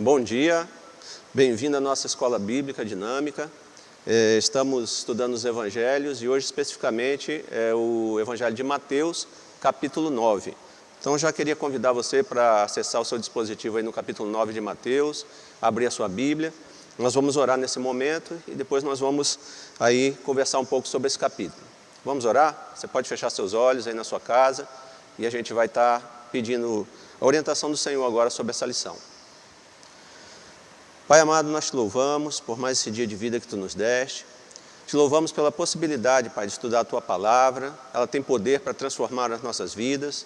Bom dia, bem-vindo à nossa Escola Bíblica Dinâmica. Estamos estudando os Evangelhos e hoje especificamente é o Evangelho de Mateus, capítulo 9. Então já queria convidar você para acessar o seu dispositivo aí no capítulo 9 de Mateus, abrir a sua Bíblia. Nós vamos orar nesse momento e depois nós vamos aí conversar um pouco sobre esse capítulo. Vamos orar? Você pode fechar seus olhos aí na sua casa e a gente vai estar pedindo a orientação do Senhor agora sobre essa lição. Pai amado, nós te louvamos por mais esse dia de vida que Tu nos deste. Te louvamos pela possibilidade, Pai, de estudar a Tua Palavra. Ela tem poder para transformar as nossas vidas.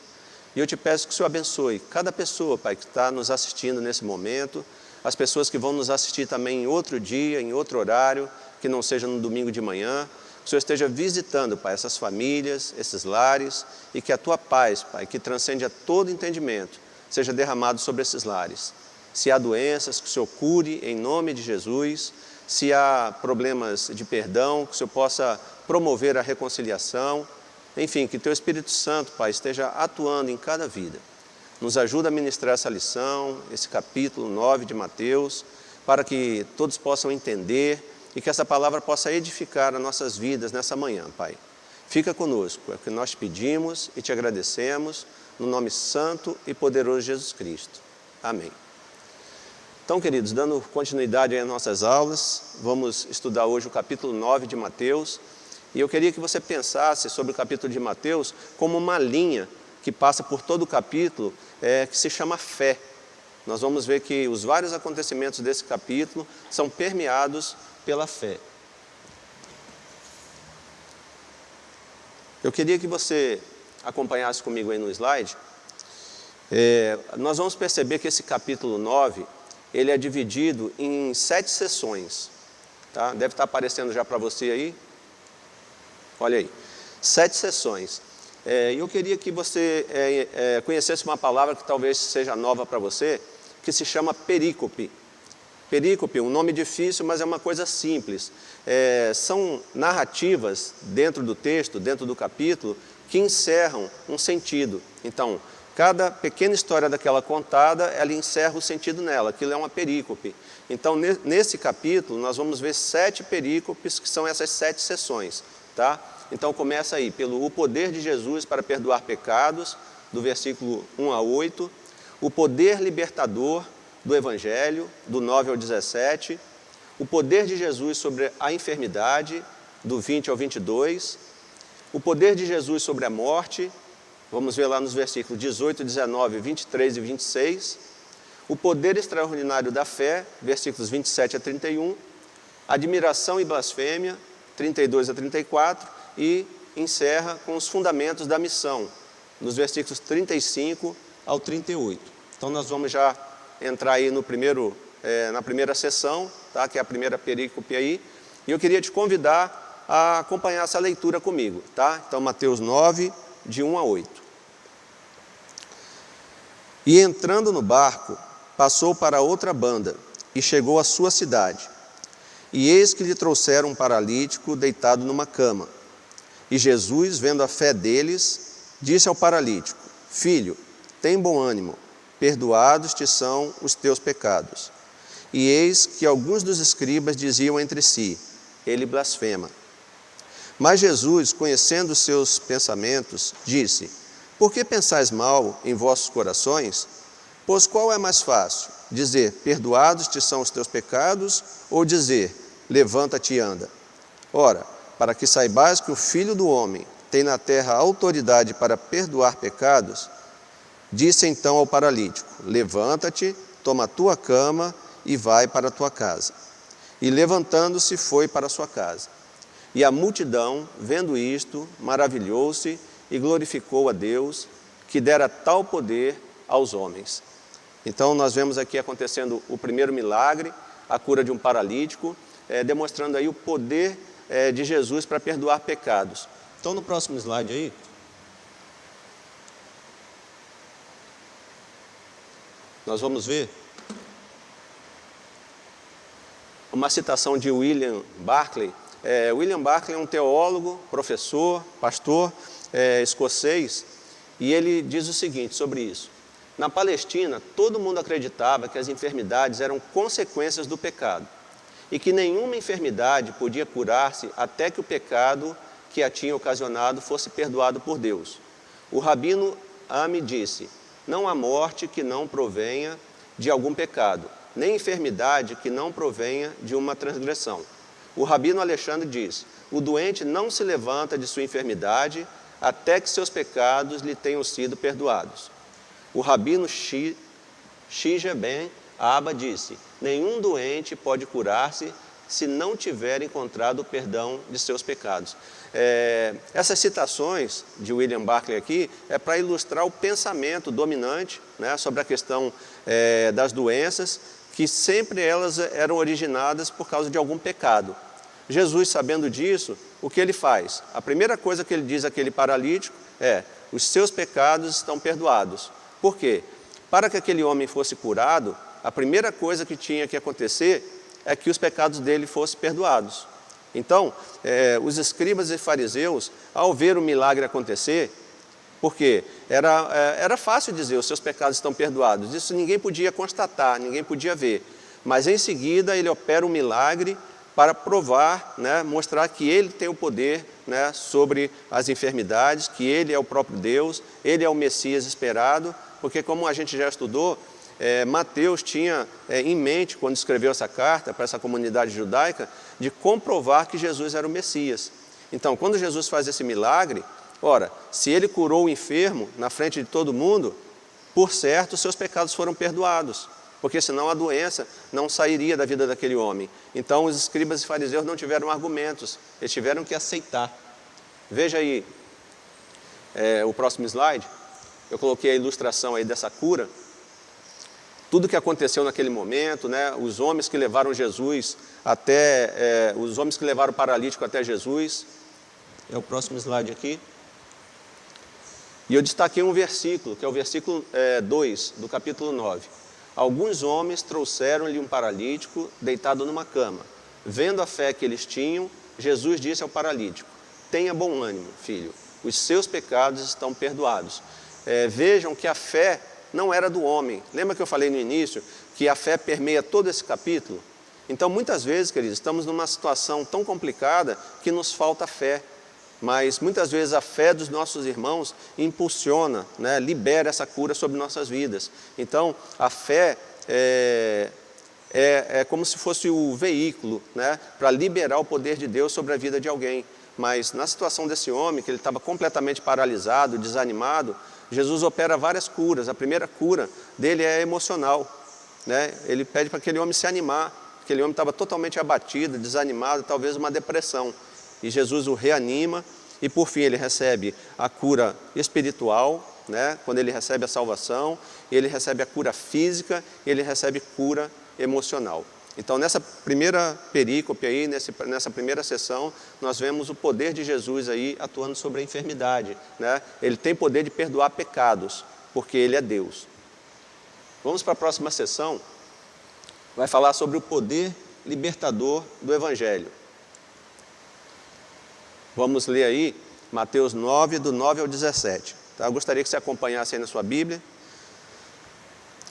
E eu te peço que o Senhor abençoe cada pessoa, Pai, que está nos assistindo nesse momento, as pessoas que vão nos assistir também em outro dia, em outro horário, que não seja no domingo de manhã. Que o Senhor esteja visitando, Pai, essas famílias, esses lares, e que a Tua paz, Pai, que transcende a todo entendimento, seja derramado sobre esses lares. Se há doenças, que o Senhor cure em nome de Jesus. Se há problemas de perdão, que o Senhor possa promover a reconciliação. Enfim, que Teu Espírito Santo, Pai, esteja atuando em cada vida. Nos ajuda a ministrar essa lição, esse capítulo 9 de Mateus, para que todos possam entender e que essa palavra possa edificar as nossas vidas nessa manhã, Pai. Fica conosco, é o que nós te pedimos e te agradecemos, no nome santo e poderoso de Jesus Cristo. Amém. Então, queridos, dando continuidade às nossas aulas, vamos estudar hoje o capítulo 9 de Mateus. E eu queria que você pensasse sobre o capítulo de Mateus como uma linha que passa por todo o capítulo, que se chama fé. Nós vamos ver que os vários acontecimentos desse capítulo são permeados pela fé. Eu queria que você acompanhasse comigo aí no slide. Nós vamos perceber que esse capítulo 9... ele é dividido em 7 sessões, tá? Deve estar aparecendo já para você aí. Olha aí, 7 sessões. E eu queria que você conhecesse uma palavra que talvez seja nova para você, que se chama perícope. Perícope, um nome difícil, mas é uma coisa simples. São narrativas dentro do texto, dentro do capítulo, que encerram um sentido. Então, cada pequena história daquela contada, ela encerra o sentido nela, aquilo é uma perícope. Então, nesse capítulo, nós vamos ver 7 perícopes, que são essas 7 sessões. Tá? Então, começa aí pelo o poder de Jesus para perdoar pecados, do versículo 1 a 8, o poder libertador do Evangelho, do 9 ao 17, o poder de Jesus sobre a enfermidade, do 20 ao 22, o poder de Jesus sobre a morte, vamos ver lá nos versículos 18, 19, 23 e 26. O poder extraordinário da fé, versículos 27 a 31. Admiração e blasfêmia, 32 a 34. E encerra com os fundamentos da missão, nos versículos 35 ao 38. Então nós vamos já entrar aí na primeira sessão, tá? Que é a primeira perícope aí. E eu queria te convidar a acompanhar essa leitura comigo. Tá? Então Mateus 9, de 1 a 8. E entrando no barco, passou para outra banda e chegou à sua cidade. E eis que lhe trouxeram um paralítico deitado numa cama. E Jesus, vendo a fé deles, disse ao paralítico: Filho, tem bom ânimo, perdoados te são os teus pecados. E eis que alguns dos escribas diziam entre si: Ele blasfema. Mas Jesus, conhecendo os seus pensamentos, disse: Por que pensais mal em vossos corações? Pois qual é mais fácil, dizer, perdoados te são os teus pecados, ou dizer, levanta-te e anda? Ora, para que saibais que o Filho do Homem tem na terra autoridade para perdoar pecados, disse então ao paralítico: Levanta-te, toma a tua cama e vai para a tua casa. E levantando-se foi para a sua casa. E a multidão, vendo isto, maravilhou-se e glorificou a Deus, que dera tal poder aos homens. Então nós vemos aqui acontecendo o primeiro milagre, a cura de um paralítico, demonstrando aí o poder de Jesus para perdoar pecados. Então no próximo slide aí, nós vamos ver uma citação de William Barclay. William Barclay é um teólogo, professor, pastor escocês, e ele diz o seguinte sobre isso: Na Palestina, todo mundo acreditava que as enfermidades eram consequências do pecado e que nenhuma enfermidade podia curar-se até que o pecado que a tinha ocasionado fosse perdoado por Deus. O rabino Ami disse: não há morte que não provenha de algum pecado, nem enfermidade que não provenha de uma transgressão. O rabino Alexandre diz: o doente não se levanta de sua enfermidade até que seus pecados lhe tenham sido perdoados. O rabino Shija ben Abba disse: nenhum doente pode curar-se se não tiver encontrado o perdão de seus pecados. Essas citações de William Barclay aqui é para ilustrar o pensamento dominante, né, sobre a questão das doenças, que sempre elas eram originadas por causa de algum pecado. Jesus, sabendo disso, o que ele faz? A primeira coisa que ele diz àquele paralítico é: os seus pecados estão perdoados. Por quê? Para que aquele homem fosse curado, a primeira coisa que tinha que acontecer é que os pecados dele fossem perdoados. Então, os escribas e fariseus, ao ver o milagre acontecer, porque era fácil dizer: os seus pecados estão perdoados. Isso ninguém podia constatar, ninguém podia ver. Mas em seguida ele opera um milagre para provar, né, mostrar que ele tem o poder, né, sobre as enfermidades, que ele é o próprio Deus, ele é o Messias esperado, porque como a gente já estudou, Mateus tinha em mente, quando escreveu essa carta para essa comunidade judaica, de comprovar que Jesus era o Messias. Então, quando Jesus faz esse milagre, ora, se ele curou o enfermo na frente de todo mundo, por certo, seus pecados foram perdoados, porque senão a doença não sairia da vida daquele homem. Então, os escribas e fariseus não tiveram argumentos, eles tiveram que aceitar. Veja aí o próximo slide. Eu coloquei a ilustração aí dessa cura. Tudo que aconteceu naquele momento, né? Os homens que levaram Jesus os homens que levaram o paralítico até Jesus. É o próximo slide aqui. E eu destaquei um versículo, que é o versículo 2 do capítulo 9. Alguns homens trouxeram-lhe um paralítico deitado numa cama. Vendo a fé que eles tinham, Jesus disse ao paralítico: tenha bom ânimo, filho, os seus pecados estão perdoados. Vejam que a fé não era do homem. Lembra que eu falei no início que a fé permeia todo esse capítulo? Então, muitas vezes, queridos, estamos numa situação tão complicada que nos falta fé. Mas, muitas vezes, a fé dos nossos irmãos impulsiona, né, libera essa cura sobre nossas vidas. Então, a fé é como se fosse o veículo, né, para liberar o poder de Deus sobre a vida de alguém. Mas, na situação desse homem, que ele estava completamente paralisado, desanimado, Jesus opera várias curas. A primeira cura dele é emocional, né? Ele pede para aquele homem se animar. Aquele homem estava totalmente abatido, desanimado, talvez uma depressão. E Jesus o reanima e, por fim, ele recebe a cura espiritual, né? Quando ele recebe a salvação, ele recebe a cura física, ele recebe cura emocional. Então, nessa primeira perícope aí, nessa primeira sessão, nós vemos o poder de Jesus aí atuando sobre a enfermidade, né? Ele tem poder de perdoar pecados, porque ele é Deus. Vamos para a próxima sessão. Vai falar sobre o poder libertador do Evangelho. Vamos ler aí Mateus 9, do 9 ao 17. Tá? Eu gostaria que você acompanhasse aí na sua Bíblia.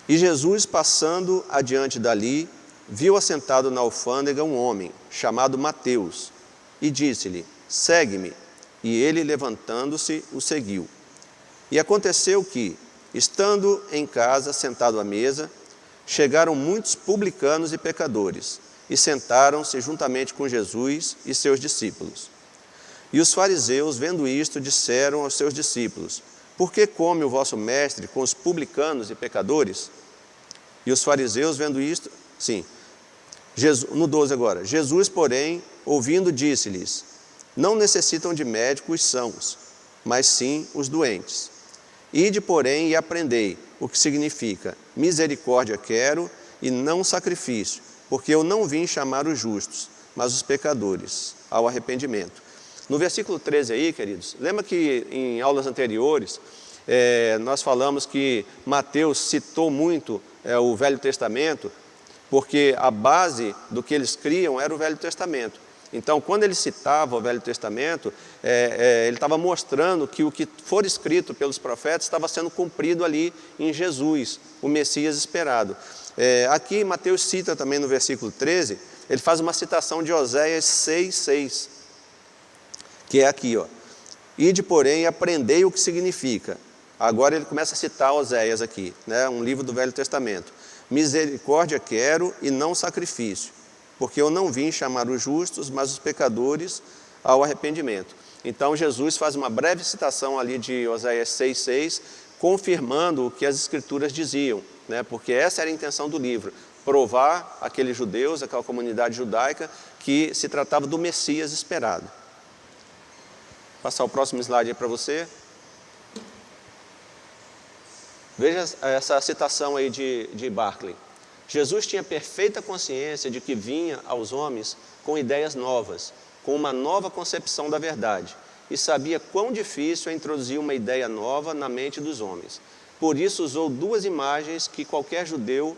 E Jesus, passando adiante dali, viu assentado na alfândega um homem, chamado Mateus, e disse-lhe: segue-me. E ele, levantando-se, o seguiu. E aconteceu que, estando em casa, sentado à mesa, chegaram muitos publicanos e pecadores, e sentaram-se juntamente com Jesus e seus discípulos. E os fariseus, vendo isto, disseram aos seus discípulos: por que come o vosso mestre com os publicanos e pecadores? E os fariseus, vendo isto, no 12 agora. Jesus, porém, ouvindo, disse-lhes: não necessitam de médicos sãos, mas sim os doentes. Ide, porém, e aprendei o que significa: misericórdia quero e não sacrifício, porque eu não vim chamar os justos, mas os pecadores ao arrependimento. No versículo 13 aí, queridos, lembra que em aulas anteriores nós falamos que Mateus citou muito o Velho Testamento, porque a base do que eles criam era o Velho Testamento. Então, quando ele citava o Velho Testamento, ele estava mostrando que o que for escrito pelos profetas estava sendo cumprido ali em Jesus, o Messias esperado. Aqui, Mateus cita também no versículo 13, ele faz uma citação de Oséias 6,6, que é aqui, ó. Ide, porém, e aprendei o que significa. Agora ele começa a citar Oséias aqui, né, um livro do Velho Testamento. Misericórdia quero e não sacrifício, porque eu não vim chamar os justos, mas os pecadores ao arrependimento. Então Jesus faz uma breve citação ali de Oséias 6,6, confirmando o que as Escrituras diziam, né, porque essa era a intenção do livro, provar aqueles judeus, aquela comunidade judaica, que se tratava do Messias esperado. Vou passar o próximo slide aí para você. Veja essa citação aí de Barclay. Jesus tinha perfeita consciência de que vinha aos homens com ideias novas, com uma nova concepção da verdade, e sabia quão difícil é introduzir uma ideia nova na mente dos homens. Por isso usou duas imagens que qualquer judeu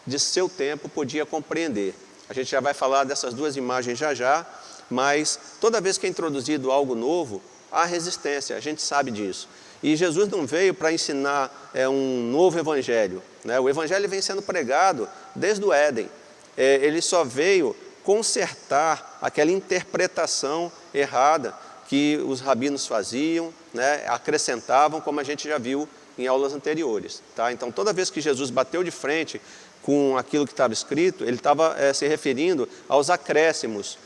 de seu tempo podia compreender. A gente já vai falar dessas duas imagens já, mas toda vez que é introduzido algo novo, há resistência, a gente sabe disso. E Jesus não veio para ensinar um novo evangelho, né? O evangelho vem sendo pregado desde o Éden. Ele só veio consertar aquela interpretação errada que os rabinos faziam, né? Acrescentavam, como a gente já viu em aulas anteriores. Tá? Então, toda vez que Jesus bateu de frente com aquilo que estava escrito, ele estava se referindo aos acréscimos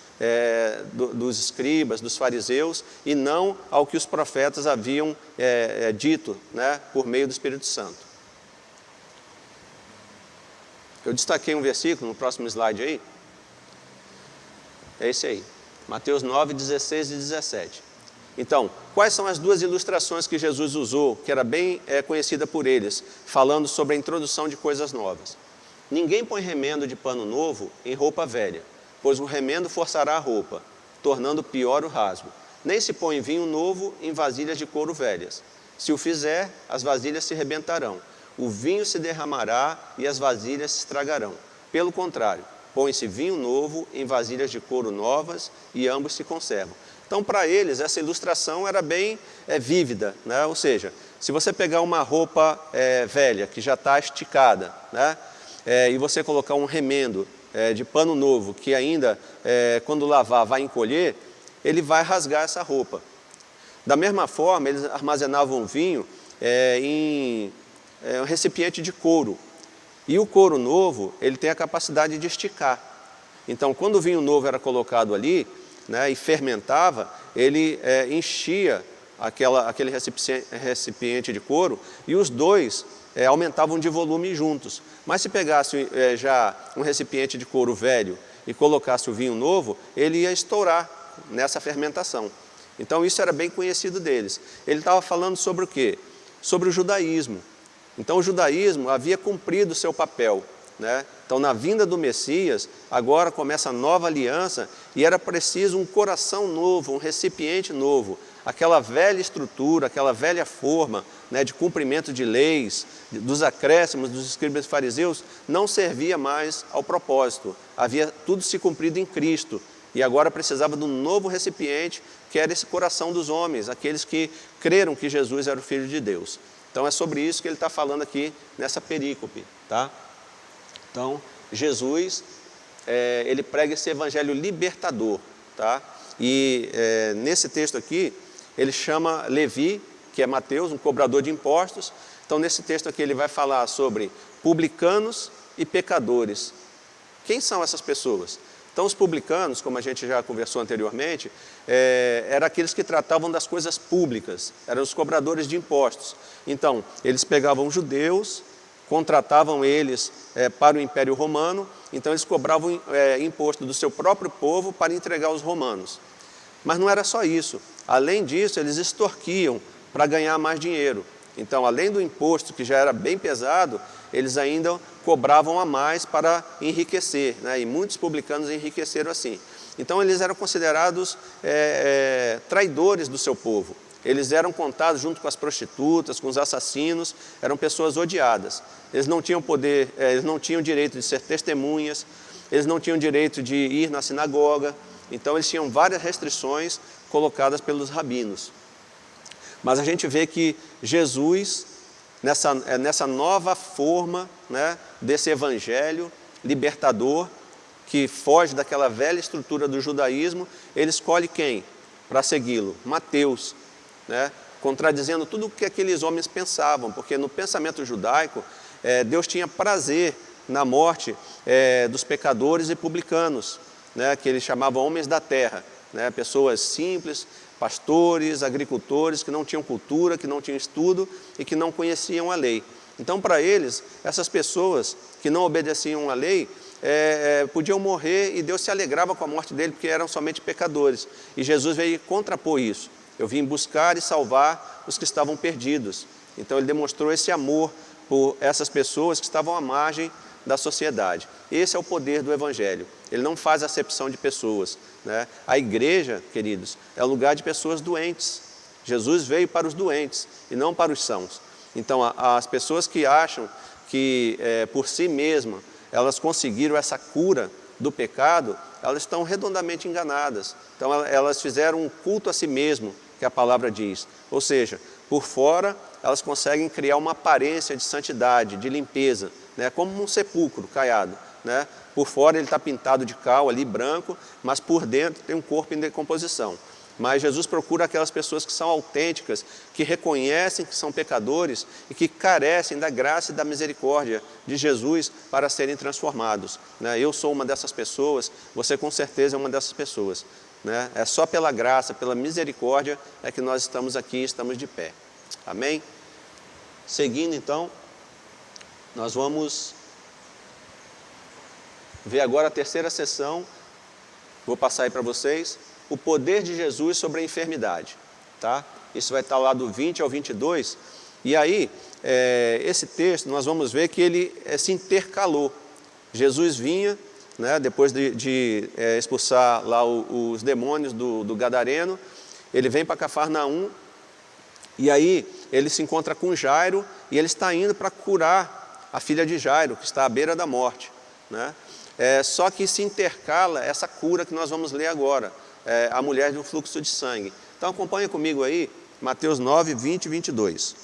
dos escribas, dos fariseus, e não ao que os profetas haviam dito, né, por meio do Espírito Santo. Eu destaquei um versículo no próximo slide aí. É esse aí, Mateus 9, 16 e 17. Então, quais são as duas ilustrações que Jesus usou, que era bem conhecida por eles, falando sobre a introdução de coisas novas? Ninguém põe remendo de pano novo em roupa velha, pois o remendo forçará a roupa, tornando pior o rasgo. Nem se põe vinho novo em vasilhas de couro velhas. Se o fizer, as vasilhas se rebentarão, o vinho se derramará e as vasilhas se estragarão. Pelo contrário, põe-se vinho novo em vasilhas de couro novas e ambos se conservam. Então, para eles, essa ilustração era bem vívida, né? Ou seja, se você pegar uma roupa velha, que já está esticada, né? E você colocar um remendo de pano novo, que ainda, quando lavar, vai encolher, ele vai rasgar essa roupa. Da mesma forma, eles armazenavam vinho em um recipiente de couro. E o couro novo, ele tem a capacidade de esticar. Então, quando o vinho novo era colocado ali, né, e fermentava, ele enchia aquele recipiente de couro, e os dois aumentavam de volume juntos. Mas se pegasse já um recipiente de couro velho e colocasse o vinho novo, ele ia estourar nessa fermentação. Então isso era bem conhecido deles. Ele estava falando sobre o quê? Sobre o judaísmo. Então o judaísmo havia cumprido o seu papel, né? Então na vinda do Messias, agora começa a nova aliança e era preciso um coração novo, um recipiente novo. Aquela velha estrutura, aquela velha forma, né, de cumprimento de leis, dos acréscimos dos escribas e fariseus, não servia mais ao propósito. Havia tudo se cumprido em Cristo. E agora precisava de um novo recipiente, que era esse coração dos homens, aqueles que creram que Jesus era o Filho de Deus. Então é sobre isso que ele está falando aqui nessa perícope. Tá? Então, Jesus, ele prega esse evangelho libertador. Tá? E nesse texto aqui, ele chama Levi, que é Mateus, um cobrador de impostos. Então, nesse texto aqui, ele vai falar sobre publicanos e pecadores. Quem são essas pessoas? Então, os publicanos, como a gente já conversou anteriormente, eram aqueles que tratavam das coisas públicas, eram os cobradores de impostos. Então, eles pegavam judeus, contratavam eles para o Império Romano, então eles cobravam imposto do seu próprio povo para entregar aos romanos. Mas não era só isso. Além disso, eles extorquiam para ganhar mais dinheiro. Então, além do imposto, que já era bem pesado, eles ainda cobravam a mais para enriquecer, né? E muitos publicanos enriqueceram assim. Então, eles eram considerados traidores do seu povo. Eles eram contados junto com as prostitutas, com os assassinos, eram pessoas odiadas. Eles não tinham poder, eles não tinham direito de ser testemunhas, eles não tinham direito de ir na sinagoga, Então eles tinham várias restrições colocadas pelos rabinos. Mas a gente vê que Jesus, nessa nova forma, né, desse evangelho libertador, que foge daquela velha estrutura do judaísmo, ele escolhe quem para segui-lo? Mateus, né, contradizendo tudo o que aqueles homens pensavam, porque no pensamento judaico, Deus tinha prazer na morte dos pecadores e publicanos, né, que eles chamavam homens da terra, né, pessoas simples, pastores, agricultores, que não tinham cultura, que não tinham estudo e que não conheciam a lei. Então, para eles, essas pessoas que não obedeciam à lei, podiam morrer e Deus se alegrava com a morte dele, porque eram somente pecadores. E Jesus veio contrapor isso. Eu vim buscar e salvar os que estavam perdidos. Então ele demonstrou esse amor por essas pessoas que estavam à margem da sociedade. Esse é o poder do Evangelho. Ele não faz acepção de pessoas, né? A igreja, queridos, é o lugar de pessoas doentes. Jesus veio para os doentes e não para os sãos. Então as pessoas que acham que por si mesmas elas conseguiram essa cura do pecado, elas estão redondamente enganadas. Então elas fizeram um culto a si mesmo, que a palavra diz. Ou seja, por fora elas conseguem criar uma aparência de santidade, de limpeza, né? Como um sepulcro caiado, né? Por fora ele está pintado de cal ali, branco, mas por dentro tem um corpo em decomposição. Mas Jesus procura aquelas pessoas que são autênticas, que reconhecem que são pecadores e que carecem da graça e da misericórdia de Jesus para serem transformados, né? Eu sou uma dessas pessoas, você com certeza é uma dessas pessoas, né? É só pela graça, pela misericórdia é que nós estamos aqui, estamos de pé. Amém? Seguindo então, nós vamos ver agora a terceira sessão, vou passar aí para vocês, o poder de Jesus sobre a enfermidade, tá? Isso vai estar lá do 20 ao 22, e aí, esse texto, nós vamos ver que ele se intercalou. Jesus vinha, né, depois de expulsar lá os demônios do Gadareno, ele vem para Cafarnaum, e aí ele se encontra com Jairo, e ele está indo para curar a filha de Jairo, que está à beira da morte, né? Só que se intercala essa cura que nós vamos ler agora, a mulher de um fluxo de sangue. Então acompanha comigo aí, Mateus 9, 20 e 22.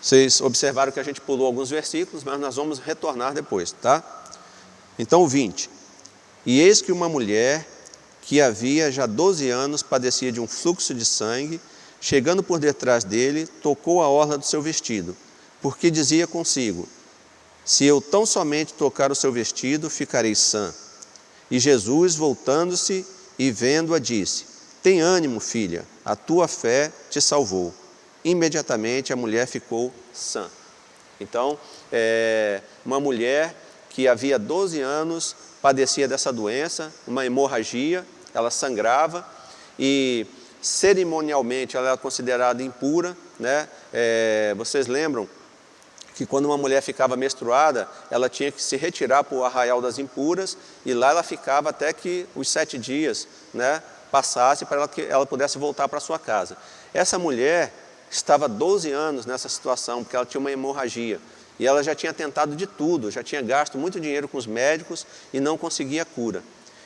Vocês observaram que a gente pulou alguns versículos, mas nós vamos retornar depois, tá? Então 20. E eis que uma mulher que havia já 12 anos padecia de um fluxo de sangue, chegando por detrás dele, tocou a orla do seu vestido, porque dizia consigo: se eu tão somente tocar o seu vestido, ficarei sã. E Jesus, voltando-se e vendo-a, disse: tem ânimo, filha, a tua fé te salvou. Imediatamente a mulher ficou sã. Então, uma mulher que havia 12 anos padecia dessa doença, uma hemorragia, ela sangrava e cerimonialmente ela era considerada impura, né? Vocês lembram que quando uma mulher ficava menstruada, ela tinha que se retirar para o arraial das impuras, e lá ela ficava até que os 7 dias, né, passasse para que ela pudesse voltar para sua casa. Essa mulher estava 12 anos nessa situação, porque ela tinha uma hemorragia, e ela já tinha tentado de tudo, já tinha gasto muito dinheiro com os médicos e não conseguia cura.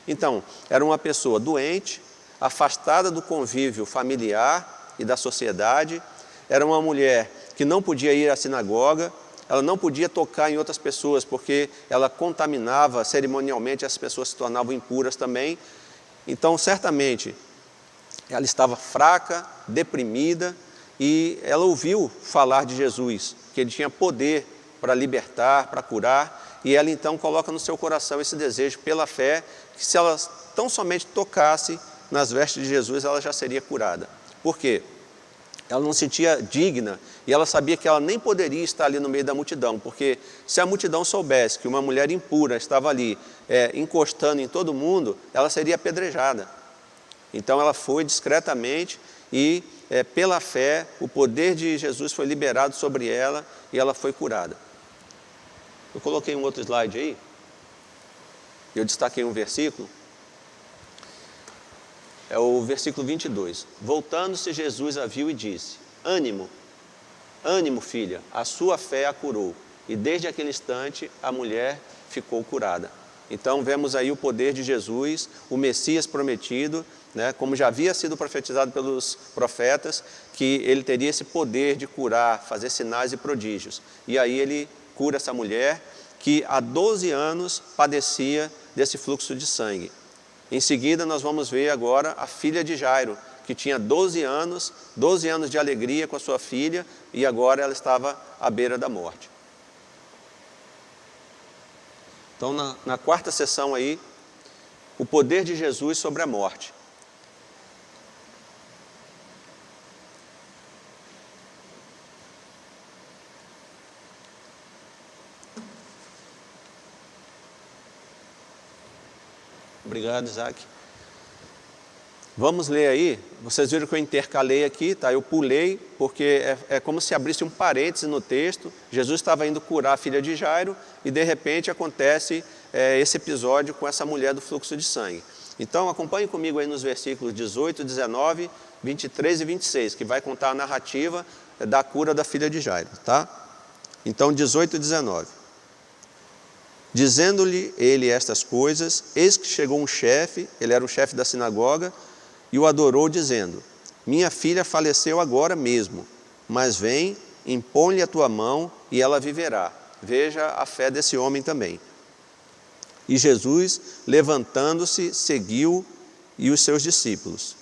Então, era uma pessoa doente, afastada do convívio familiar e da sociedade, era uma mulher que não podia ir à sinagoga, ela não podia tocar em outras pessoas, porque ela contaminava cerimonialmente, as pessoas se tornavam impuras também. Então, certamente, ela estava fraca, deprimida, e ela ouviu falar de Jesus, que ele tinha poder para libertar, para curar, e ela então coloca no seu coração esse desejo pela fé, que se ela tão somente tocasse nas vestes de Jesus, ela já seria curada. Por quê? Ela não se sentia digna, e ela sabia que ela nem poderia estar ali no meio da multidão, porque se a multidão soubesse que uma mulher impura estava ali, encostando em todo mundo, ela seria apedrejada. Então ela foi discretamente e, pela fé, o poder de Jesus foi liberado sobre ela e ela foi curada. Eu coloquei um outro slide aí, eu destaquei um versículo, é o versículo 22. Voltando-se, Jesus a viu e disse: ânimo, ânimo, filha, a sua fé a curou. E desde aquele instante a mulher ficou curada. Então vemos aí o poder de Jesus, o Messias prometido, né, como já havia sido profetizado pelos profetas, que ele teria esse poder de curar, fazer sinais e prodígios. E aí ele cura essa mulher que há 12 anos padecia desse fluxo de sangue. Em seguida nós vamos ver agora a filha de Jairo, que tinha 12 anos de alegria com a sua filha, e agora ela estava à beira da morte. Então, na quarta sessão aí, o poder de Jesus sobre a morte. Obrigado, Isaac. Vamos ler aí, vocês viram que eu intercalei aqui, tá? Eu pulei, porque é como se abrisse um parêntese no texto. Jesus estava indo curar a filha de Jairo e de repente acontece esse episódio com essa mulher do fluxo de sangue. Então acompanhe comigo aí nos versículos 18, 19, 23 e 26, que vai contar a narrativa da cura da filha de Jairo, tá? Então 18 e 19. Dizendo-lhe ele estas coisas, eis que chegou um chefe, ele era o chefe da sinagoga, e o adorou dizendo: minha filha faleceu agora mesmo, mas vem, impõe-lhe a tua mão e ela viverá. Veja a fé desse homem também. E Jesus, levantando-se, seguiu e os seus discípulos.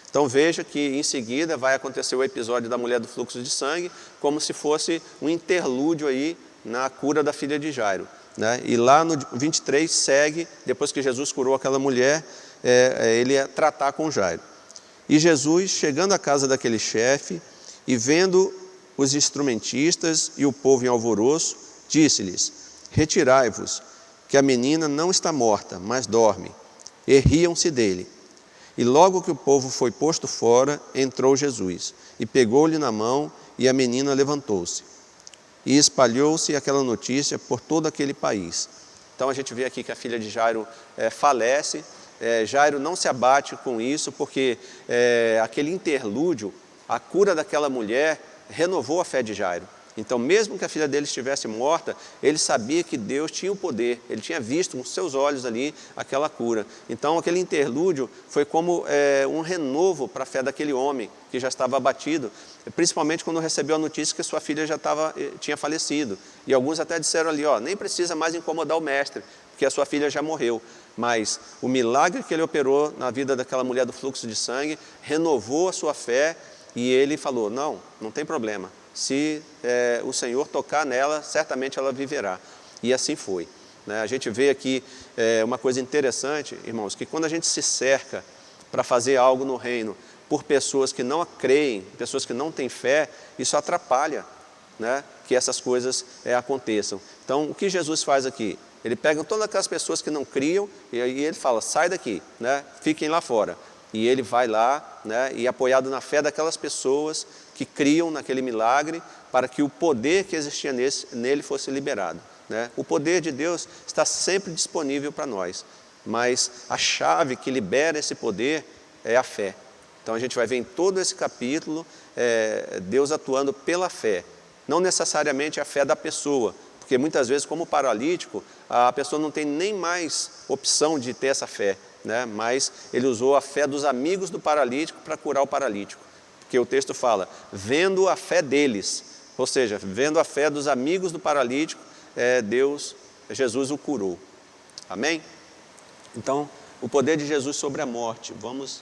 Então veja que em seguida vai acontecer o episódio da mulher do fluxo de sangue, como se fosse um interlúdio aí na cura da filha de Jairo, né? E lá no 23 segue, depois que Jesus curou aquela mulher, ele ia tratar com Jairo. E Jesus, chegando à casa daquele chefe, e vendo os instrumentistas e o povo em alvoroço, disse-lhes: retirai-vos, que a menina não está morta, mas dorme. E riam-se dele. E logo que o povo foi posto fora, entrou Jesus, e pegou-lhe na mão, e a menina levantou-se. E espalhou-se aquela notícia por todo aquele país. Então a gente vê aqui que a filha de Jairo falece. Jairo não se abate com isso, porque aquele interlúdio, a cura daquela mulher, renovou a fé de Jairo. Então, mesmo que a filha dele estivesse morta, ele sabia que Deus tinha o poder, ele tinha visto com seus olhos ali aquela cura. Então, aquele interlúdio foi como um renovo para a fé daquele homem que já estava abatido, principalmente quando recebeu a notícia que sua filha tinha falecido. E alguns até disseram ali, nem precisa mais incomodar o mestre, porque a sua filha já morreu. Mas o milagre que ele operou na vida daquela mulher do fluxo de sangue renovou a sua fé, e ele falou: não tem problema. Se o Senhor tocar nela, certamente ela viverá. E assim foi, né? A gente vê aqui uma coisa interessante, irmãos, que quando a gente se cerca para fazer algo no reino por pessoas que não creem, pessoas que não têm fé, isso atrapalha, né, que essas coisas aconteçam. Então, o que Jesus faz aqui? Ele pega todas aquelas pessoas que não criam e aí ele fala: sai daqui, né, fiquem lá fora. E ele vai lá, né, e apoiado na fé daquelas pessoas que criam naquele milagre, para que o poder que existia nele fosse liberado, né? O poder de Deus está sempre disponível para nós, mas a chave que libera esse poder é a fé. Então a gente vai ver em todo esse capítulo Deus atuando pela fé, não necessariamente a fé da pessoa, porque muitas vezes, como paralítico, a pessoa não tem nem mais opção de ter essa fé, né? Mas ele usou a fé dos amigos do paralítico para curar o paralítico. Porque o texto fala, vendo a fé deles, ou seja, vendo a fé dos amigos do paralítico, Jesus o curou. Amém? Então, o poder de Jesus sobre a morte. Vamos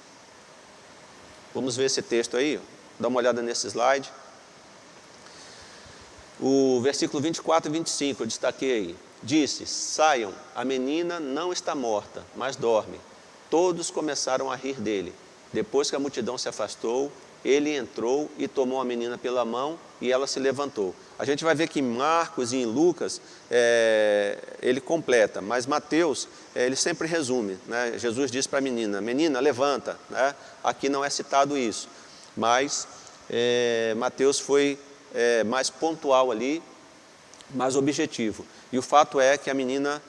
ver esse texto aí, dá uma olhada nesse slide. O versículo 24 e 25, eu destaquei aí. Disse: saiam, a menina não está morta, mas dorme. Todos começaram a rir dele. Depois que a multidão se afastou, ele entrou e tomou a menina pela mão e ela se levantou. A gente vai ver que em Marcos e em Lucas ele completa, mas Mateus ele sempre resume, né? Jesus diz para a menina: menina, levanta, né? Aqui não é citado isso, mas Mateus foi mais pontual ali, mais objetivo. E o fato é que a menina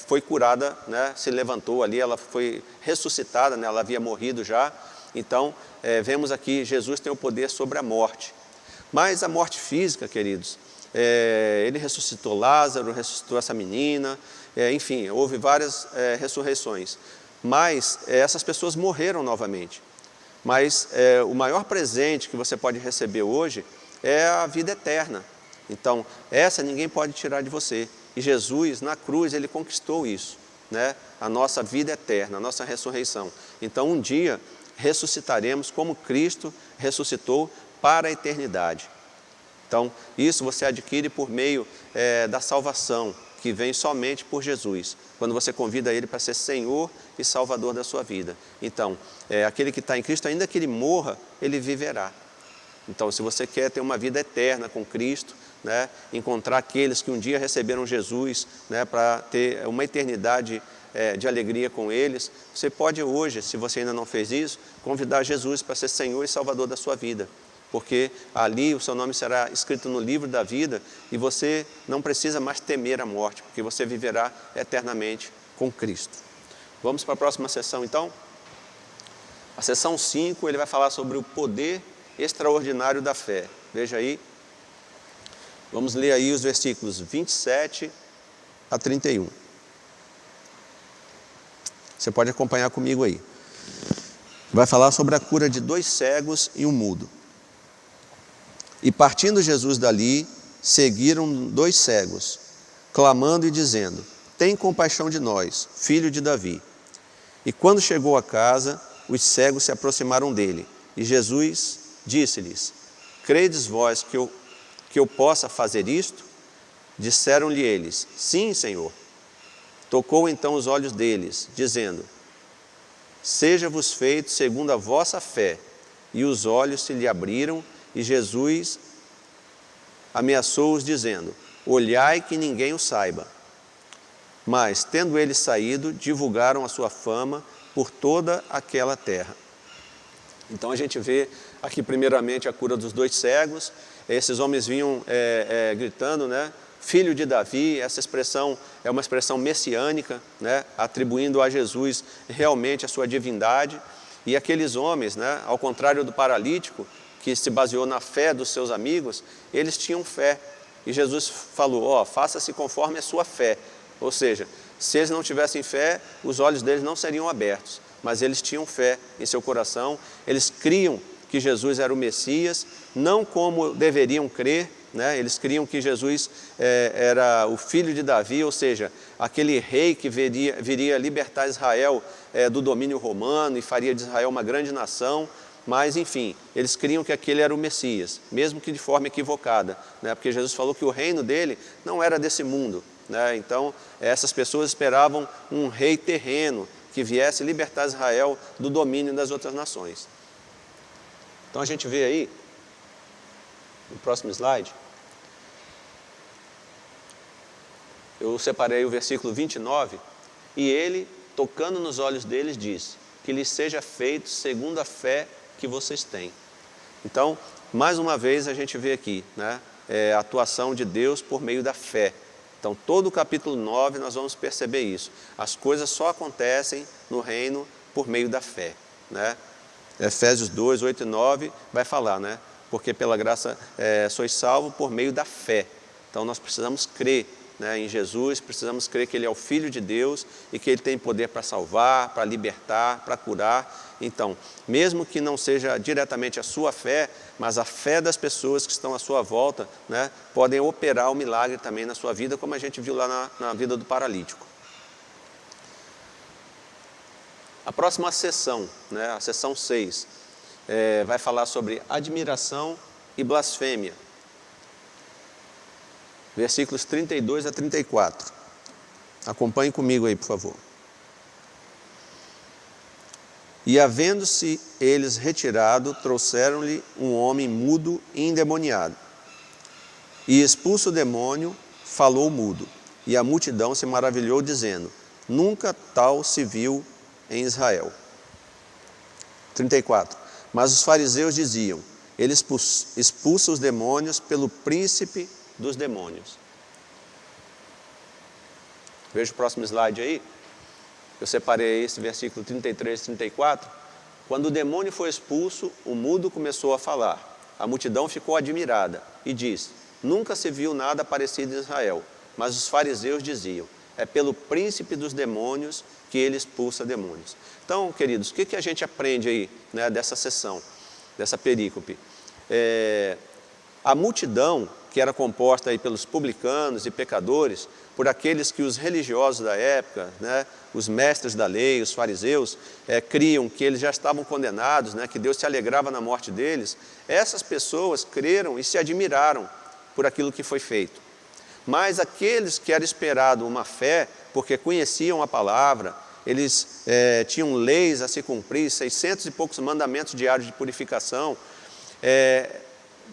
foi curada, né? Se levantou ali, ela foi ressuscitada, né? Ela havia morrido já. Então, vemos aqui, Jesus tem o poder sobre a morte. Mas a morte física, queridos, ele ressuscitou Lázaro, ressuscitou essa menina, enfim, houve várias ressurreições. Mas essas pessoas morreram novamente. Mas o maior presente que você pode receber hoje é a vida eterna. Então, essa ninguém pode tirar de você. E Jesus, na cruz, Ele conquistou isso, né? A nossa vida eterna, a nossa ressurreição. Então, um dia, ressuscitaremos como Cristo ressuscitou para a eternidade. Então, isso você adquire por meio da salvação, que vem somente por Jesus, quando você convida Ele para ser Senhor e Salvador da sua vida. Então, aquele que está em Cristo, ainda que ele morra, ele viverá. Então, se você quer ter uma vida eterna com Cristo, né, encontrar aqueles que um dia receberam Jesus, né, para ter uma eternidade de alegria com eles, você pode hoje, se você ainda não fez isso, convidar Jesus para ser Senhor e Salvador da sua vida. Porque ali o seu nome será escrito no livro da vida e você não precisa mais temer a morte, porque você viverá eternamente com Cristo. Vamos para a próxima sessão, então? A sessão 5, ele vai falar sobre o poder extraordinário da fé. Veja aí. Vamos ler aí os versículos 27 a 31. Você pode acompanhar comigo aí. Vai falar sobre a cura de 2 cegos e um mudo. E partindo Jesus dali, seguiram 2 cegos, clamando e dizendo: tem compaixão de nós, filho de Davi. E quando chegou a casa, os cegos se aproximaram dele. E Jesus disse-lhes: credes vós que eu possa fazer isto? Disseram-lhe eles: sim, Senhor. Tocou então os olhos deles, dizendo: seja-vos feito segundo a vossa fé. E os olhos se lhe abriram, e Jesus ameaçou-os, dizendo: olhai que ninguém o saiba. Mas, tendo eles saído, divulgaram a sua fama por toda aquela terra. Então a gente vê aqui primeiramente a cura dos 2 cegos. Esses homens vinham gritando, né? Filho de Davi. Essa expressão é uma expressão messiânica, né? Atribuindo a Jesus realmente a sua divindade. E aqueles homens, né? Ao contrário do paralítico, que se baseou na fé dos seus amigos, eles tinham fé. E Jesus falou: faça-se conforme a sua fé. Ou seja, se eles não tivessem fé, os olhos deles não seriam abertos. Mas eles tinham fé em seu coração, eles criam que Jesus era o Messias, não como deveriam crer, né? Eles criam que Jesus era o filho de Davi, ou seja, aquele rei que viria libertar Israel do domínio romano e faria de Israel uma grande nação. Mas, enfim, eles criam que aquele era o Messias, mesmo que de forma equivocada, né? Porque Jesus falou que o reino dele não era desse mundo, né? Então, essas pessoas esperavam um rei terreno que viesse libertar Israel do domínio das outras nações. Então, a gente vê aí, no próximo slide, eu separei o versículo 29, e ele, tocando nos olhos deles, disse: que lhes seja feito segundo a fé que vocês têm. Então, mais uma vez a gente vê aqui, né, a atuação de Deus por meio da fé. Então, todo o capítulo 9 nós vamos perceber isso. As coisas só acontecem no reino por meio da fé, né? Efésios 2, 8 e 9 vai falar, né? Porque pela graça sois salvos por meio da fé. Então, nós precisamos crer, né, em Jesus, precisamos crer que Ele é o Filho de Deus e que Ele tem poder para salvar, para libertar, para curar. Então, mesmo que não seja diretamente a sua fé, mas a fé das pessoas que estão à sua volta, né, podem operar o milagre também na sua vida, como a gente viu lá na vida do paralítico. A próxima sessão, né, a sessão 6, vai falar sobre admiração e blasfêmia. Versículos 32 a 34. Acompanhe comigo aí, por favor. E havendo-se eles retirado, trouxeram-lhe um homem mudo e endemoniado. E expulso o demônio, falou mudo. E a multidão se maravilhou, dizendo: nunca tal se viu em Israel. 34. Mas os fariseus diziam: ele expulsa os demônios pelo príncipe dos demônios. Veja o próximo slide aí. Eu separei esse versículo 33 e 34. Quando o demônio foi expulso, o mudo começou a falar. A multidão ficou admirada e disse: nunca se viu nada parecido em Israel. Mas os fariseus diziam: é pelo príncipe dos demônios que ele expulsa demônios. Então, queridos, o que a gente aprende aí, né, dessa sessão, dessa perícope? A multidão, que era composta aí pelos publicanos e pecadores, por aqueles que os religiosos da época, né, os mestres da lei, os fariseus, criam que eles já estavam condenados, né, que Deus se alegrava na morte deles, essas pessoas creram e se admiraram por aquilo que foi feito. Mas aqueles que era esperado uma fé, porque conheciam a palavra, eles tinham leis a se cumprir, 600 e poucos mandamentos diários de purificação,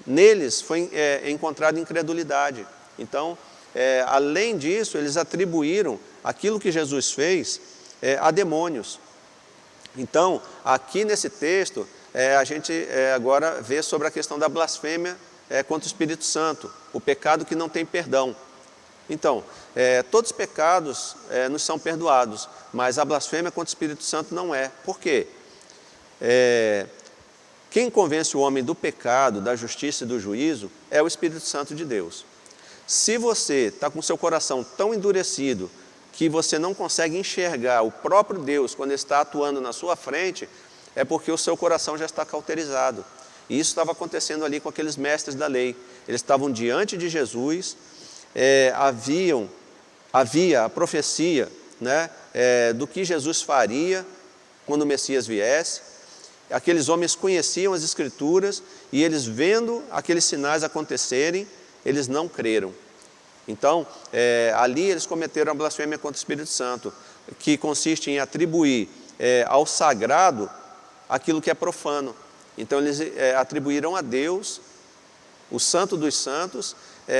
neles foi encontrada incredulidade. Então, além disso, eles atribuíram aquilo que Jesus fez a demônios. Então, aqui nesse texto, a gente agora vê sobre a questão da blasfêmia contra o Espírito Santo, o pecado que não tem perdão. Então, todos os pecados nos são perdoados, mas a blasfêmia contra o Espírito Santo não é. Por quê? Quem convence o homem do pecado, da justiça e do juízo é o Espírito Santo de Deus. Se você está com o seu coração tão endurecido que você não consegue enxergar o próprio Deus quando ele está atuando na sua frente, é porque o seu coração já está cauterizado. E isso estava acontecendo ali com aqueles mestres da lei. Eles estavam diante de Jesus, havia a profecia, né, do que Jesus faria quando o Messias viesse. Aqueles homens conheciam as Escrituras e eles, vendo aqueles sinais acontecerem, eles não creram. Então, ali eles cometeram a blasfêmia contra o Espírito Santo, que consiste em atribuir ao sagrado aquilo que é profano. Então, eles atribuíram a Deus, o Santo dos Santos,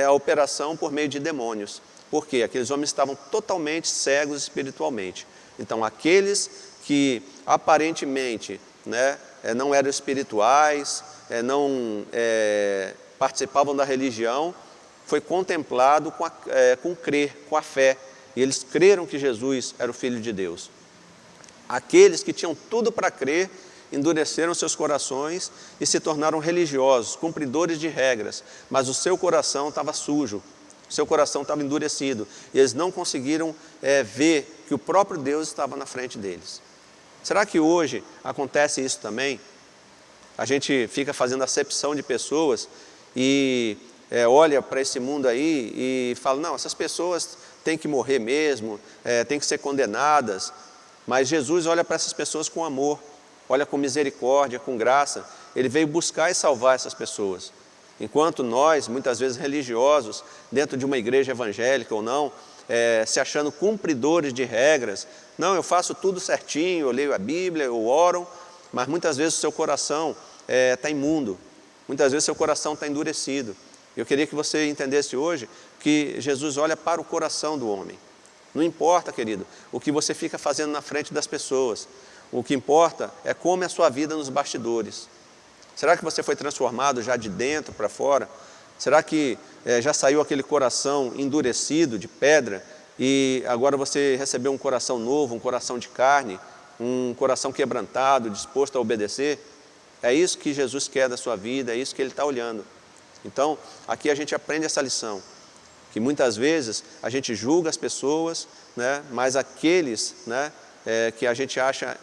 a operação por meio de demônios. Por quê? Aqueles homens estavam totalmente cegos espiritualmente. Então, aqueles que aparentemente, né, não eram espirituais, não participavam da religião, foi contemplado com crer, com a fé. E eles creram que Jesus era o Filho de Deus. Aqueles que tinham tudo para crer, endureceram seus corações e se tornaram religiosos, cumpridores de regras, mas o seu coração estava sujo, o seu coração estava endurecido, e eles não conseguiram ver que o próprio Deus estava na frente deles. Será que hoje acontece isso também? A gente fica fazendo acepção de pessoas e olha para esse mundo aí e fala, não, essas pessoas têm que morrer mesmo, têm que ser condenadas, mas Jesus olha para essas pessoas com amor, olha com misericórdia, com graça. Ele veio buscar e salvar essas pessoas. Enquanto nós, muitas vezes religiosos, dentro de uma igreja evangélica ou não, se achando cumpridores de regras, não, eu faço tudo certinho, eu leio a Bíblia, eu oro, mas muitas vezes o seu coração está imundo, muitas vezes o seu coração está endurecido. Eu queria que você entendesse hoje que Jesus olha para o coração do homem. Não importa, querido, o que você fica fazendo na frente das pessoas. O que importa é como é a sua vida nos bastidores. Será que você foi transformado já de dentro para fora? Será que já saiu aquele coração endurecido, de pedra, e agora você recebeu um coração novo, um coração de carne, um coração quebrantado, disposto a obedecer? É isso que Jesus quer da sua vida, é isso que Ele está olhando. Então, aqui a gente aprende essa lição, que muitas vezes a gente julga as pessoas, né, mas aqueles, né, que a gente acha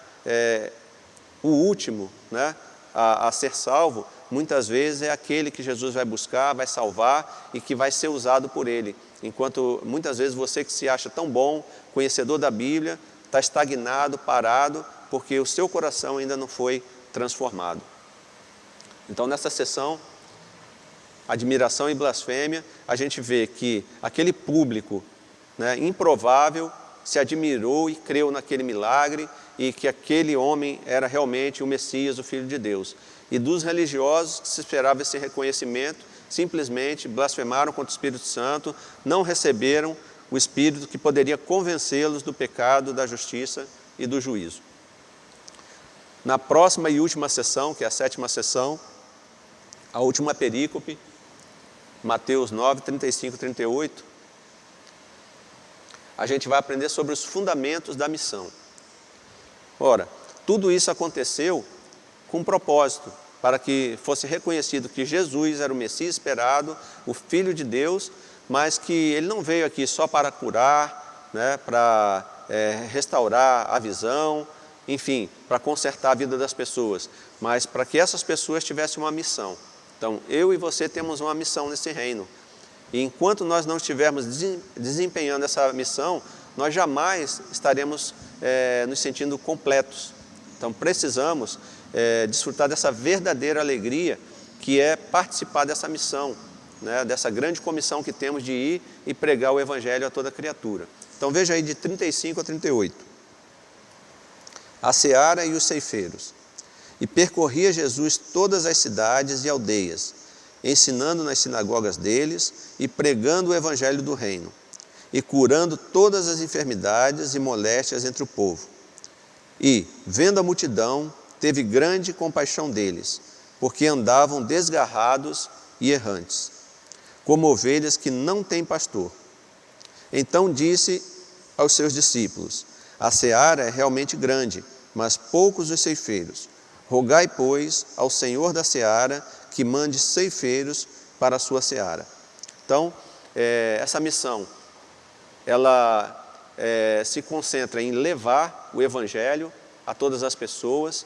o último, né, a ser salvo, muitas vezes é aquele que Jesus vai buscar, vai salvar e que vai ser usado por Ele. Enquanto muitas vezes você que se acha tão bom, conhecedor da Bíblia, está estagnado, parado, porque o seu coração ainda não foi transformado. Então, nessa sessão, admiração e blasfêmia, a gente vê que aquele público, né, improvável se admirou e creu naquele milagre e que aquele homem era realmente o Messias, o Filho de Deus. E dos religiosos que se esperava esse reconhecimento, simplesmente blasfemaram contra o Espírito Santo, não receberam o Espírito que poderia convencê-los do pecado, da justiça e do juízo. Na próxima e última sessão, que é a 7ª sessão, a última perícope, Mateus 9, 35 e 38, a gente vai aprender sobre os fundamentos da missão. Ora, tudo isso aconteceu com um propósito, para que fosse reconhecido que Jesus era o Messias esperado, o Filho de Deus, mas que Ele não veio aqui só para curar, né, para restaurar a visão, enfim, para consertar a vida das pessoas, mas para que essas pessoas tivessem uma missão. Então, eu e você temos uma missão nesse reino. E enquanto nós não estivermos desempenhando essa missão, nós jamais estaremos nos sentindo completos. Então, precisamos desfrutar dessa verdadeira alegria que é participar dessa missão, né, dessa grande comissão que temos de ir e pregar o Evangelho a toda criatura. Então, veja aí de 35 a 38. A seara e os ceifeiros. E percorria Jesus todas as cidades e aldeias, ensinando nas sinagogas deles e pregando o Evangelho do reino, e curando todas as enfermidades e moléstias entre o povo. E, vendo a multidão, teve grande compaixão deles, porque andavam desgarrados e errantes, como ovelhas que não têm pastor. Então disse aos seus discípulos: a seara é realmente grande, mas poucos os ceifeiros. Rogai, pois, ao Senhor da seara que mande ceifeiros para a sua seara. Então, essa missão, ela se concentra em levar o Evangelho a todas as pessoas.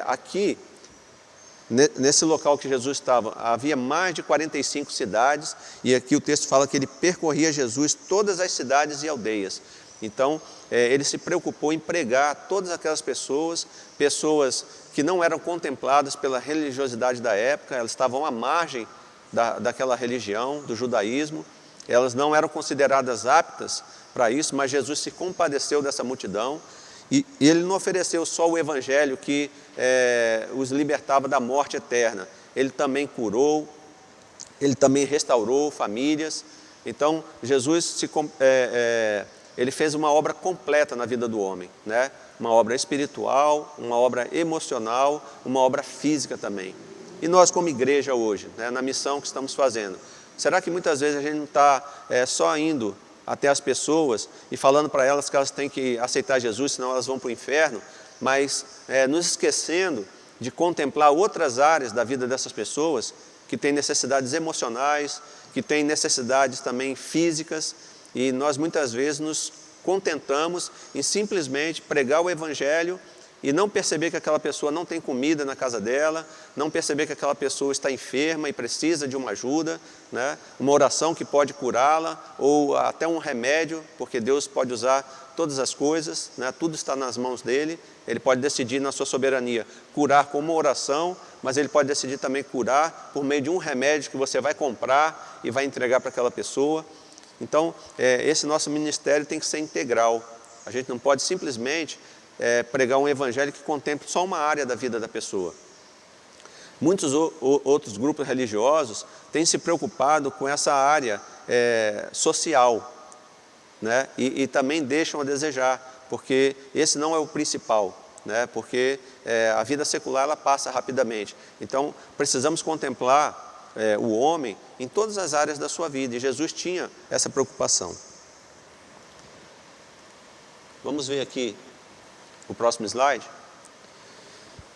Aqui, nesse local que Jesus estava, havia mais de 45 cidades, e aqui o texto fala que ele percorria Jesus todas as cidades e aldeias. Então, ele se preocupou em pregar a todas aquelas pessoas que não eram contempladas pela religiosidade da época, elas estavam à margem daquela religião, do judaísmo, elas não eram consideradas aptas para isso, mas Jesus se compadeceu dessa multidão, e ele não ofereceu só o Evangelho que os libertava da morte eterna, ele também curou, ele também restaurou famílias. Então, Jesus ele fez uma obra completa na vida do homem, né? Uma obra espiritual, uma obra emocional, uma obra física também. E nós, como igreja hoje, né, na missão que estamos fazendo, será que muitas vezes a gente não está só indo até as pessoas e falando para elas que elas têm que aceitar Jesus, senão elas vão para o inferno, mas nos esquecendo de contemplar outras áreas da vida dessas pessoas que têm necessidades emocionais, que têm necessidades também físicas, e nós muitas vezes nos contentamos em simplesmente pregar o Evangelho e não perceber que aquela pessoa não tem comida na casa dela, não perceber que aquela pessoa está enferma e precisa de uma ajuda, né? Uma oração que pode curá-la, ou até um remédio, porque Deus pode usar todas as coisas, né? Tudo está nas mãos dele, ele pode decidir na sua soberania curar com uma oração, mas ele pode decidir também curar por meio de um remédio que você vai comprar e vai entregar para aquela pessoa. Então, esse nosso ministério tem que ser integral. A gente não pode simplesmente pregar um evangelho que contemple só uma área da vida da pessoa. Muitos outros grupos religiosos têm se preocupado com essa área social, né? E também deixam a desejar, porque esse não é o principal, né? Porque a vida secular ela passa rapidamente. Então, precisamos contemplar o homem em todas as áreas da sua vida, e Jesus tinha essa preocupação. Vamos ver aqui o próximo slide.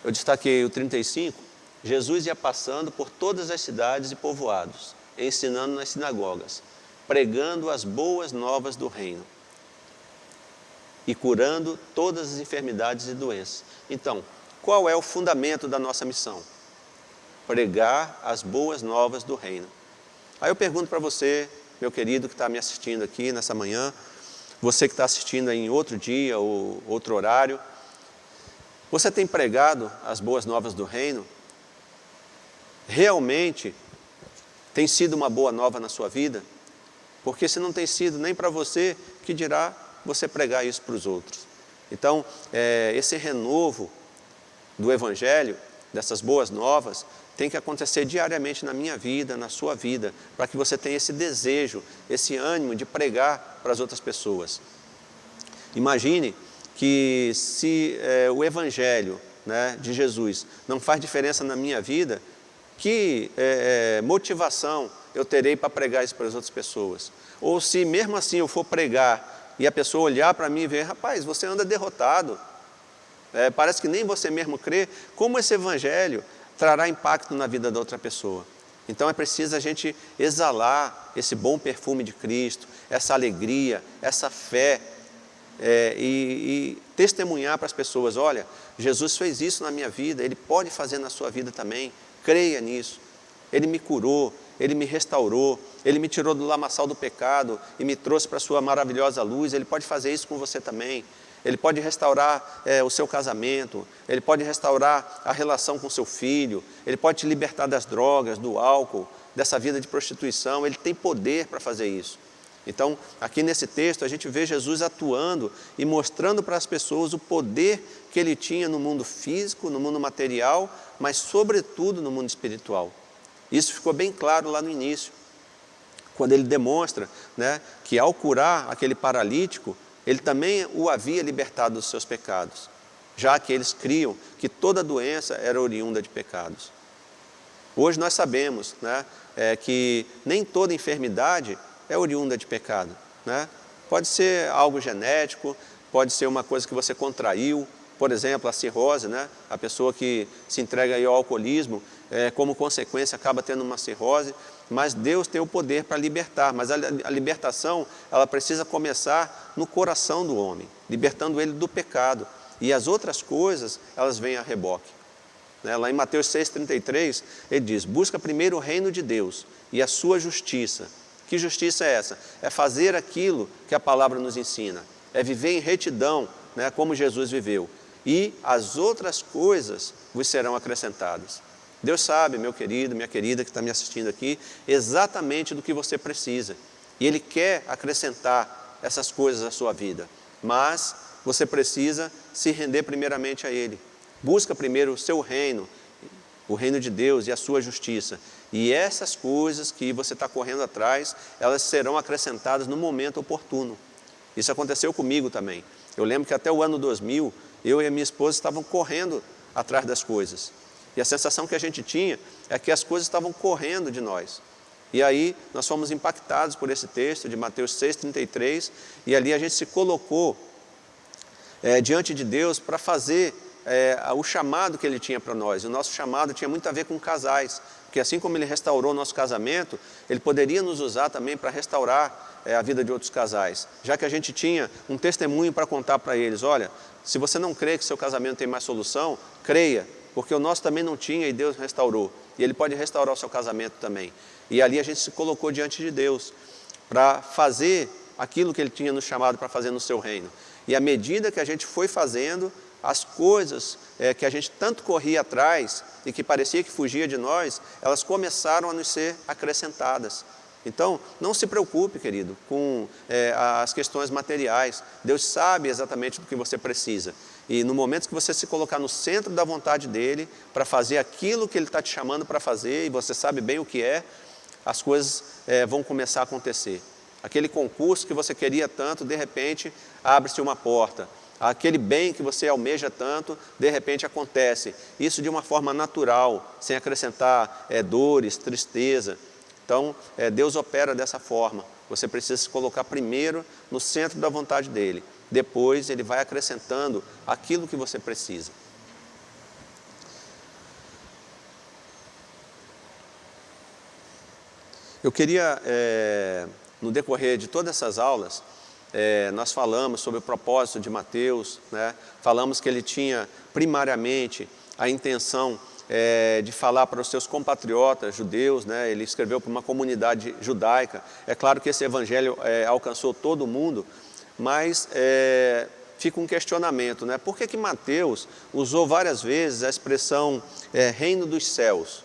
Eu destaquei o 35. Jesus ia passando por todas as cidades e povoados, ensinando nas sinagogas, pregando as boas novas do reino e curando todas as enfermidades e doenças. Então, qual é o fundamento da nossa missão? Pregar as boas novas do reino. Aí eu pergunto para você, meu querido que está me assistindo aqui nessa manhã, você que está assistindo em outro dia ou outro horário, você tem pregado as boas novas do reino? Realmente tem sido uma boa nova na sua vida? Porque se não tem sido nem para você, que dirá você pregar isso para os outros? Então, esse renovo do Evangelho, dessas boas novas, tem que acontecer diariamente na minha vida, na sua vida, para que você tenha esse desejo, esse ânimo de pregar para as outras pessoas. Imagine que se o Evangelho, né, de Jesus não faz diferença na minha vida, que motivação eu terei para pregar isso para as outras pessoas? Ou se mesmo assim eu for pregar e a pessoa olhar para mim e ver, rapaz, você anda derrotado, parece que nem você mesmo crê, como esse Evangelho trará impacto na vida da outra pessoa? Então é preciso a gente exalar esse bom perfume de Cristo, essa alegria, essa fé, e testemunhar para as pessoas, olha, Jesus fez isso na minha vida, Ele pode fazer na sua vida também, creia nisso. Ele me curou, Ele me restaurou, Ele me tirou do lamaçal do pecado e me trouxe para a sua maravilhosa luz, Ele pode fazer isso com você também. Ele pode restaurar o seu casamento, Ele pode restaurar a relação com seu filho, Ele pode te libertar das drogas, do álcool, dessa vida de prostituição, Ele tem poder para fazer isso. Então, aqui nesse texto, a gente vê Jesus atuando e mostrando para as pessoas o poder que Ele tinha no mundo físico, no mundo material, mas sobretudo no mundo espiritual. Isso ficou bem claro lá no início, quando Ele demonstra, né, que ao curar aquele paralítico, Ele também o havia libertado dos seus pecados, já que eles criam que toda doença era oriunda de pecados. Hoje nós sabemos, né, que nem toda enfermidade é oriunda de pecado, né? Pode ser algo genético, pode ser uma coisa que você contraiu, por exemplo, a cirrose, né? A pessoa que se entrega aí ao alcoolismo, como consequência acaba tendo uma cirrose, mas Deus tem o poder para libertar, mas a libertação, ela precisa começar no coração do homem, libertando ele do pecado, e as outras coisas, elas vêm a reboque. Lá em Mateus 6,33, ele diz, busca primeiro o reino de Deus e a sua justiça. Que justiça é essa? É fazer aquilo que a palavra nos ensina, é viver em retidão, né, como Jesus viveu, e as outras coisas vos serão acrescentadas. Deus sabe, meu querido, minha querida que está me assistindo aqui, exatamente do que você precisa, e Ele quer acrescentar essas coisas à sua vida, mas você precisa se render primeiramente a Ele. Busca primeiro o seu reino, o reino de Deus e a sua justiça. E essas coisas que você está correndo atrás, elas serão acrescentadas no momento oportuno. Isso aconteceu comigo também. Eu lembro que até o ano 2000, eu e a minha esposa estavam correndo atrás das coisas. E a sensação que a gente tinha é que as coisas estavam correndo de nós. E aí nós fomos impactados por esse texto de Mateus 6,33, e ali a gente se colocou diante de Deus para fazer o chamado que Ele tinha para nós. E o nosso chamado tinha muito a ver com casais, porque assim como Ele restaurou o nosso casamento, Ele poderia nos usar também para restaurar a vida de outros casais, já que a gente tinha um testemunho para contar para eles, olha, se você não crê que seu casamento tem mais solução, creia, porque o nosso também não tinha e Deus restaurou, e Ele pode restaurar o seu casamento também. E ali a gente se colocou diante de Deus para fazer aquilo que Ele tinha nos chamado para fazer no seu reino. E à medida que a gente foi fazendo, as coisas que a gente tanto corria atrás e que parecia que fugia de nós, elas começaram a nos ser acrescentadas. Então, não se preocupe, querido, com as questões materiais. Deus sabe exatamente do que você precisa. E no momento que você se colocar no centro da vontade dEle, para fazer aquilo que Ele está te chamando para fazer, e você sabe bem o que é, as coisas vão começar a acontecer. Aquele concurso que você queria tanto, de repente, abre-se uma porta. Aquele bem que você almeja tanto, de repente acontece. Isso de uma forma natural, sem acrescentar dores, tristeza. Então, Deus opera dessa forma. Você precisa se colocar primeiro no centro da vontade dEle. Depois, Ele vai acrescentando aquilo que você precisa. Eu queria, no decorrer de todas essas aulas, nós falamos sobre o propósito de Mateus, né? Falamos que ele tinha primariamente a intenção de falar para os seus compatriotas judeus, né? Ele escreveu para uma comunidade judaica. É claro que esse evangelho alcançou todo mundo, mas fica um questionamento, né? Por que Mateus usou várias vezes a expressão reino dos céus?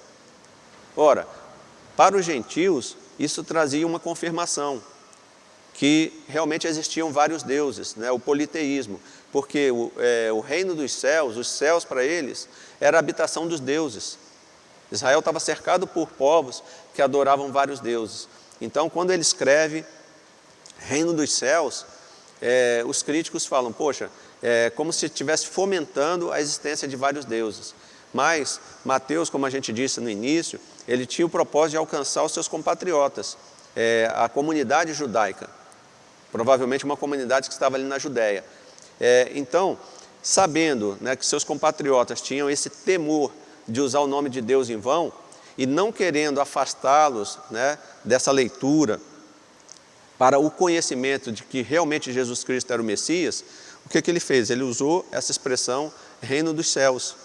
Ora, para os gentios isso trazia uma confirmação que realmente existiam vários deuses, né? O politeísmo, porque o reino dos céus, os céus para eles, era a habitação dos deuses. Israel estava cercado por povos que adoravam vários deuses. Então, quando ele escreve reino dos céus, os críticos falam, poxa, como se estivesse fomentando a existência de vários deuses. Mas Mateus, como a gente disse no início, ele tinha o propósito de alcançar os seus compatriotas, a comunidade judaica. Provavelmente uma comunidade que estava ali na Judéia. Então, sabendo, né, que seus compatriotas tinham esse temor de usar o nome de Deus em vão, e não querendo afastá-los, né, dessa leitura para o conhecimento de que realmente Jesus Cristo era o Messias, o que ele fez? Ele usou essa expressão reino dos céus,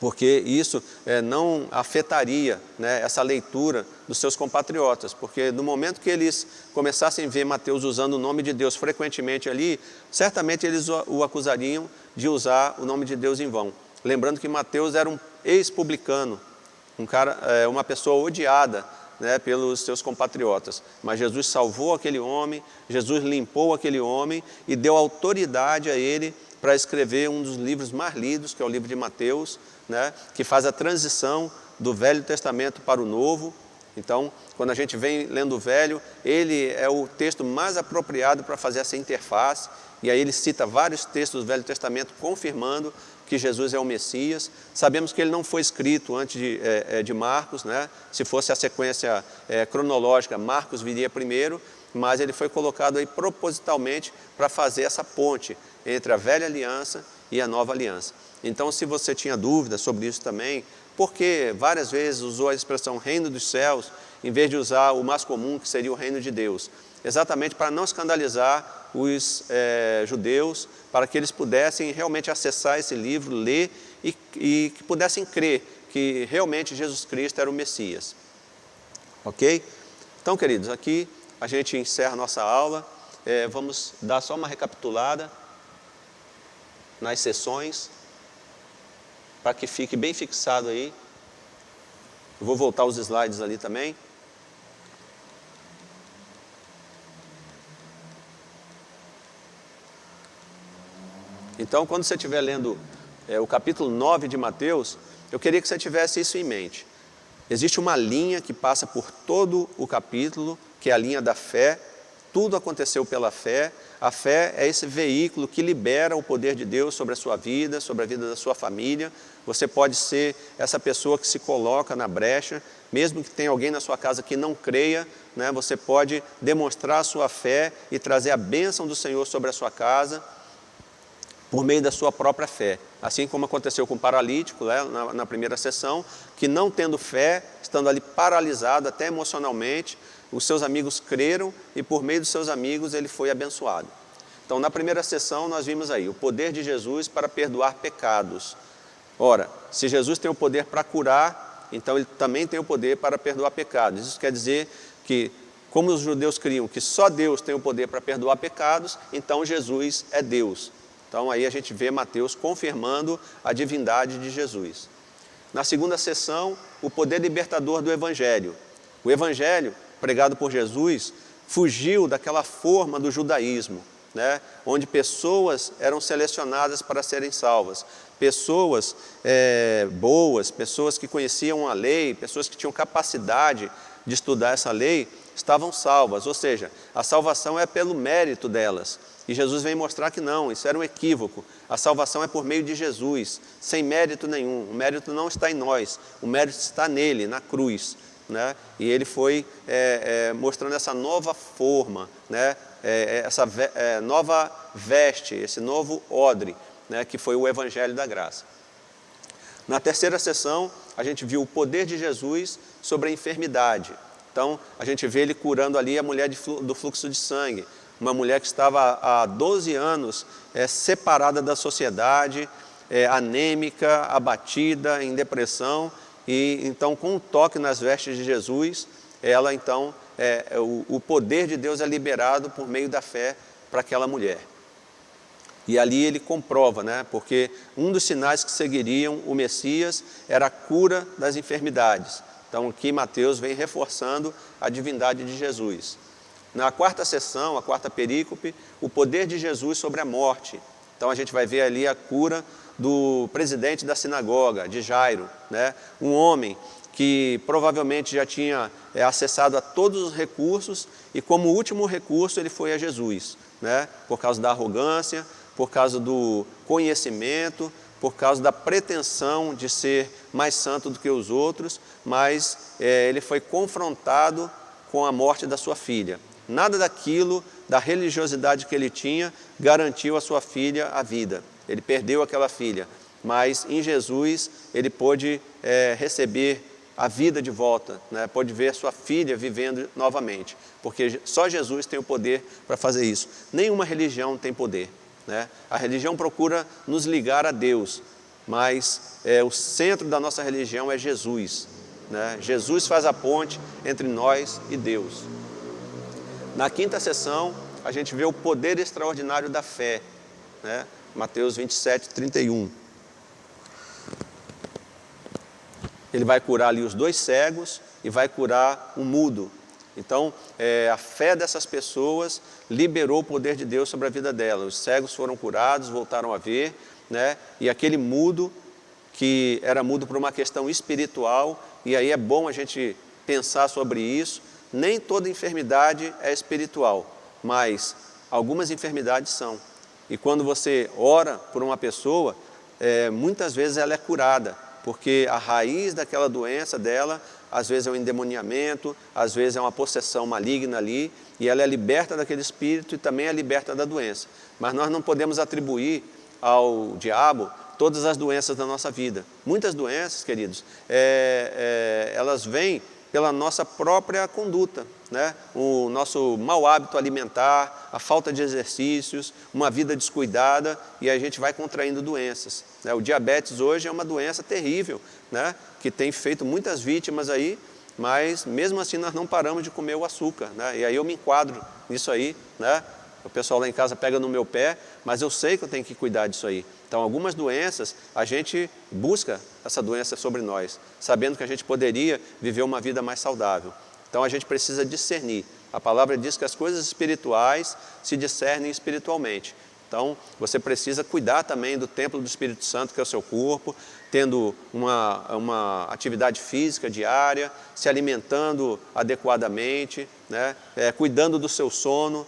porque isso não afetaria, né, essa leitura dos seus compatriotas, porque no momento que eles começassem a ver Mateus usando o nome de Deus frequentemente ali, certamente eles o acusariam de usar o nome de Deus em vão. Lembrando que Mateus era um ex-publicano, uma pessoa odiada, né, pelos seus compatriotas, mas Jesus salvou aquele homem, Jesus limpou aquele homem e deu autoridade a ele para escrever um dos livros mais lidos, que é o livro de Mateus, né, que faz a transição do Velho Testamento para o Novo. Então, quando a gente vem lendo o Velho, ele é o texto mais apropriado para fazer essa interface, e aí ele cita vários textos do Velho Testamento confirmando que Jesus é o Messias. Sabemos que ele não foi escrito antes de Marcos, né? Se fosse a sequência cronológica, Marcos viria primeiro, mas ele foi colocado aí propositalmente para fazer essa ponte entre a velha aliança e a nova aliança. Então, se você tinha dúvidas sobre isso também, porque várias vezes usou a expressão reino dos céus, em vez de usar o mais comum, que seria o reino de Deus, exatamente para não escandalizar os judeus, para que eles pudessem realmente acessar esse livro, ler e que pudessem crer que realmente Jesus Cristo era o Messias. Ok? Então, queridos, aqui a gente encerra a nossa aula. Vamos dar só uma recapitulada nas sessões, para que fique bem fixado aí. Eu vou voltar os slides ali também. Então, quando você estiver lendo o capítulo 9 de Mateus, eu queria que você tivesse isso em mente. Existe uma linha que passa por todo o capítulo, que é a linha da fé. Tudo aconteceu pela fé. A fé é esse veículo que libera o poder de Deus sobre a sua vida, sobre a vida da sua família. Você pode ser essa pessoa que se coloca na brecha, mesmo que tenha alguém na sua casa que não creia, né, você pode demonstrar a sua fé e trazer a bênção do Senhor sobre a sua casa, por meio da sua própria fé. Assim como aconteceu com o paralítico, né, na primeira sessão, que não tendo fé, estando ali paralisado até emocionalmente, os seus amigos creram e por meio dos seus amigos ele foi abençoado. Então, na primeira sessão nós vimos aí o poder de Jesus para perdoar pecados. Ora, se Jesus tem o poder para curar, então ele também tem o poder para perdoar pecados. Isso quer dizer que, como os judeus criam que só Deus tem o poder para perdoar pecados, então Jesus é Deus. Então aí a gente vê Mateus confirmando a divindade de Jesus. Na segunda sessão, o poder libertador do Evangelho. O Evangelho, pregado por Jesus, fugiu daquela forma do judaísmo, né, onde pessoas eram selecionadas para serem salvas. Pessoas boas, pessoas que conheciam a lei, pessoas que tinham capacidade de estudar essa lei, estavam salvas. Ou seja, a salvação é pelo mérito delas. E Jesus vem mostrar que não, isso era um equívoco. A salvação é por meio de Jesus, sem mérito nenhum. O mérito não está em nós, o mérito está nele, na cruz, né? E ele foi mostrando essa nova forma, né? Essa nova veste, esse novo odre, né? Que foi o Evangelho da Graça. Na terceira sessão, a gente viu o poder de Jesus sobre a enfermidade. Então, a gente vê ele curando ali a mulher do fluxo de sangue, uma mulher que estava há 12 anos separada da sociedade, anêmica, abatida, em depressão, e então com um toque nas vestes de Jesus, ela então, o poder de Deus é liberado por meio da fé para aquela mulher. E ali ele comprova, né, porque um dos sinais que seguiriam o Messias era a cura das enfermidades. Então aqui Mateus vem reforçando a divindade de Jesus. Na quarta sessão, a quarta perícope, o poder de Jesus sobre a morte. Então a gente vai ver ali a cura do presidente da sinagoga, de Jairo, né? Um homem que provavelmente já tinha acessado a todos os recursos e como último recurso ele foi a Jesus, né? Por causa da arrogância, por causa do conhecimento, por causa da pretensão de ser mais santo do que os outros, mas ele foi confrontado com a morte da sua filha. Nada daquilo, da religiosidade que ele tinha, garantiu à sua filha a vida. Ele perdeu aquela filha, mas em Jesus ele pôde receber a vida de volta, né? Pode ver a sua filha vivendo novamente, porque só Jesus tem o poder para fazer isso. Nenhuma religião tem poder, né? A religião procura nos ligar a Deus, mas o centro da nossa religião é Jesus, né? Jesus faz a ponte entre nós e Deus. Na quinta sessão, a gente vê o poder extraordinário da fé, né? Mateus 27, 31. Ele vai curar ali os 2 cegos e vai curar o mudo. Então, a fé dessas pessoas liberou o poder de Deus sobre a vida delas. Os cegos foram curados, voltaram a ver, né? E aquele mudo, que era mudo por uma questão espiritual, e aí é bom a gente pensar sobre isso. Nem toda enfermidade é espiritual, mas algumas enfermidades são. E quando você ora por uma pessoa, muitas vezes ela é curada, porque a raiz daquela doença dela, às vezes é um endemoniamento, às vezes é uma possessão maligna ali, e ela é liberta daquele espírito e também é liberta da doença. Mas nós não podemos atribuir ao diabo todas as doenças da nossa vida. Muitas doenças, queridos, elas vêm pela nossa própria conduta, né? O nosso mau hábito alimentar, a falta de exercícios, uma vida descuidada, e a gente vai contraindo doenças, né? O diabetes hoje é uma doença terrível, né? Que tem feito muitas vítimas aí, mas mesmo assim nós não paramos de comer o açúcar, né? E aí eu me enquadro nisso aí, né? O pessoal lá em casa pega no meu pé, mas eu sei que eu tenho que cuidar disso aí. Então, algumas doenças, a gente busca essa doença sobre nós, sabendo que a gente poderia viver uma vida mais saudável. Então, a gente precisa discernir. A palavra diz que as coisas espirituais se discernem espiritualmente. Então, você precisa cuidar também do templo do Espírito Santo, que é o seu corpo, tendo uma atividade física diária, se alimentando adequadamente, né? Cuidando do seu sono.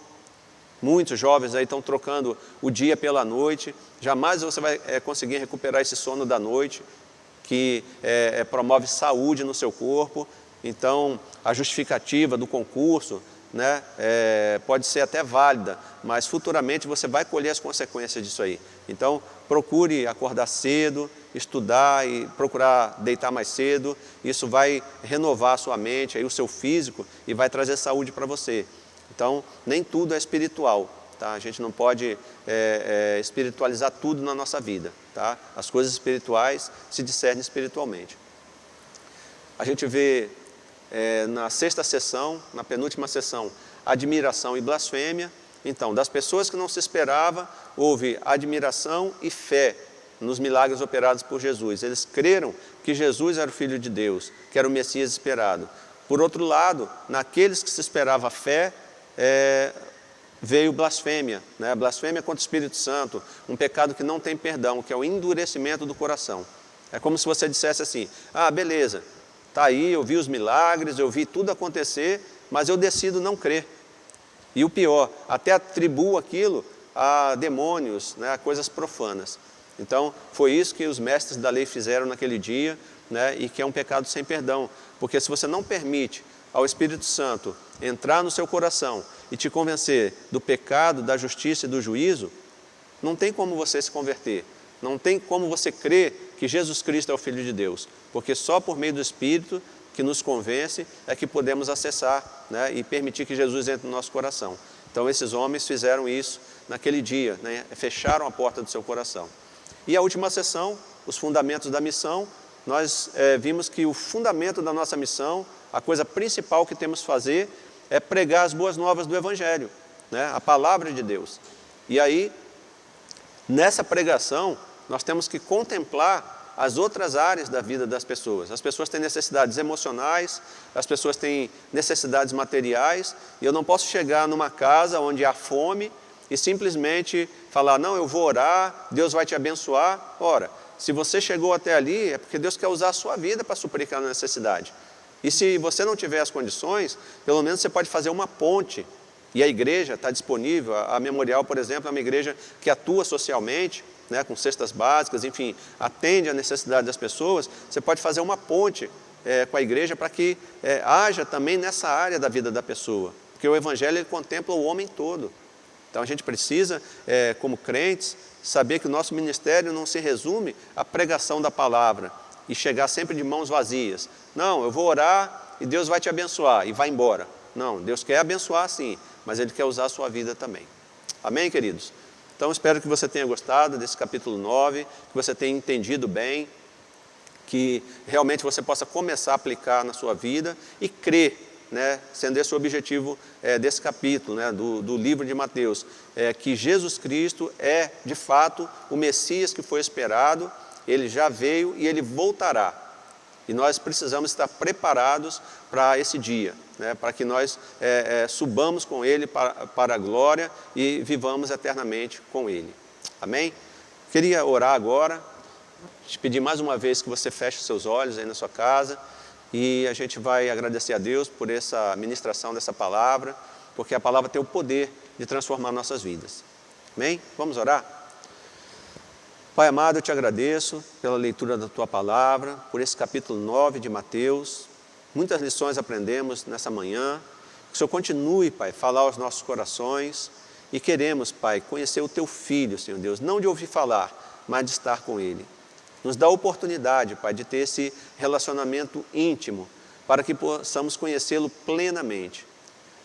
Muitos jovens aí estão trocando o dia pela noite. Jamais você vai conseguir recuperar esse sono da noite, que promove saúde no seu corpo. Então, a justificativa do concurso, né, pode ser até válida, mas futuramente você vai colher as consequências disso aí. Então, procure acordar cedo, estudar e procurar deitar mais cedo. Isso vai renovar a sua mente, aí, o seu físico, e vai trazer saúde para você. Então, nem tudo é espiritual, tá? A gente não pode espiritualizar tudo na nossa vida, tá? As coisas espirituais se discernem espiritualmente. A gente vê na sexta sessão, na penúltima sessão, admiração e blasfêmia. Então, das pessoas que não se esperava, houve admiração e fé nos milagres operados por Jesus. Eles creram que Jesus era o Filho de Deus, que era o Messias esperado. Por outro lado, naqueles que se esperava fé, veio blasfêmia, né? Blasfêmia contra o Espírito Santo, um pecado que não tem perdão, que é o endurecimento do coração. É como se você dissesse assim: ah, beleza, está aí, eu vi os milagres, eu vi tudo acontecer, mas eu decido não crer. E o pior, até atribuo aquilo a demônios, né? A coisas profanas. Então, foi isso que os mestres da lei fizeram naquele dia, né? E que é um pecado sem perdão, porque se você não permite ao Espírito Santo entrar no seu coração e te convencer do pecado, da justiça e do juízo, não tem como você se converter, não tem como você crer que Jesus Cristo é o Filho de Deus, porque só por meio do Espírito que nos convence é que podemos acessar, né, e permitir que Jesus entre no nosso coração. Então esses homens fizeram isso naquele dia, né, fecharam a porta do seu coração. E a última sessão, os fundamentos da missão, nós vimos que o fundamento da nossa missão, a coisa principal que temos que fazer é pregar as boas novas do Evangelho, né? A palavra de Deus. E aí, nessa pregação, nós temos que contemplar as outras áreas da vida das pessoas. As pessoas têm necessidades emocionais, as pessoas têm necessidades materiais, e eu não posso chegar numa casa onde há fome e simplesmente falar: não, eu vou orar, Deus vai te abençoar. Ora, se você chegou até ali, é porque Deus quer usar a sua vida para suprir aquela necessidade. E se você não tiver as condições, pelo menos você pode fazer uma ponte. E a igreja está disponível. A Memorial, por exemplo, é uma igreja que atua socialmente, né, com cestas básicas, enfim, atende à necessidade das pessoas. Você pode fazer uma ponte com a igreja para que haja também nessa área da vida da pessoa. Porque o Evangelho ele contempla o homem todo. Então a gente precisa, como crentes, saber que o nosso ministério não se resume à pregação da palavra, e chegar sempre de mãos vazias. Não, eu vou orar e Deus vai te abençoar e vai embora. Não, Deus quer abençoar sim, mas Ele quer usar a sua vida também. Amém, queridos? Então, espero que você tenha gostado desse capítulo 9, que você tenha entendido bem, que realmente você possa começar a aplicar na sua vida e crer, né, sendo esse o objetivo desse capítulo, né, do livro de Mateus, que Jesus Cristo é, de fato, o Messias que foi esperado, Ele já veio e Ele voltará. E nós precisamos estar preparados para esse dia, né, para que nós subamos com Ele para a glória e vivamos eternamente com Ele. Amém? Queria orar agora, te pedir mais uma vez que você feche os seus olhos aí na sua casa e a gente vai agradecer a Deus por essa ministração dessa palavra, porque a palavra tem o poder de transformar nossas vidas. Amém? Vamos orar? Pai amado, eu te agradeço pela leitura da Tua palavra, por esse capítulo 9 de Mateus. Muitas lições aprendemos nessa manhã. Que o Senhor continue, Pai, a falar aos nossos corações. E queremos, Pai, conhecer o Teu Filho, Senhor Deus, não de ouvir falar, mas de estar com Ele. Nos dá a oportunidade, Pai, de ter esse relacionamento íntimo, para que possamos conhecê-lo plenamente.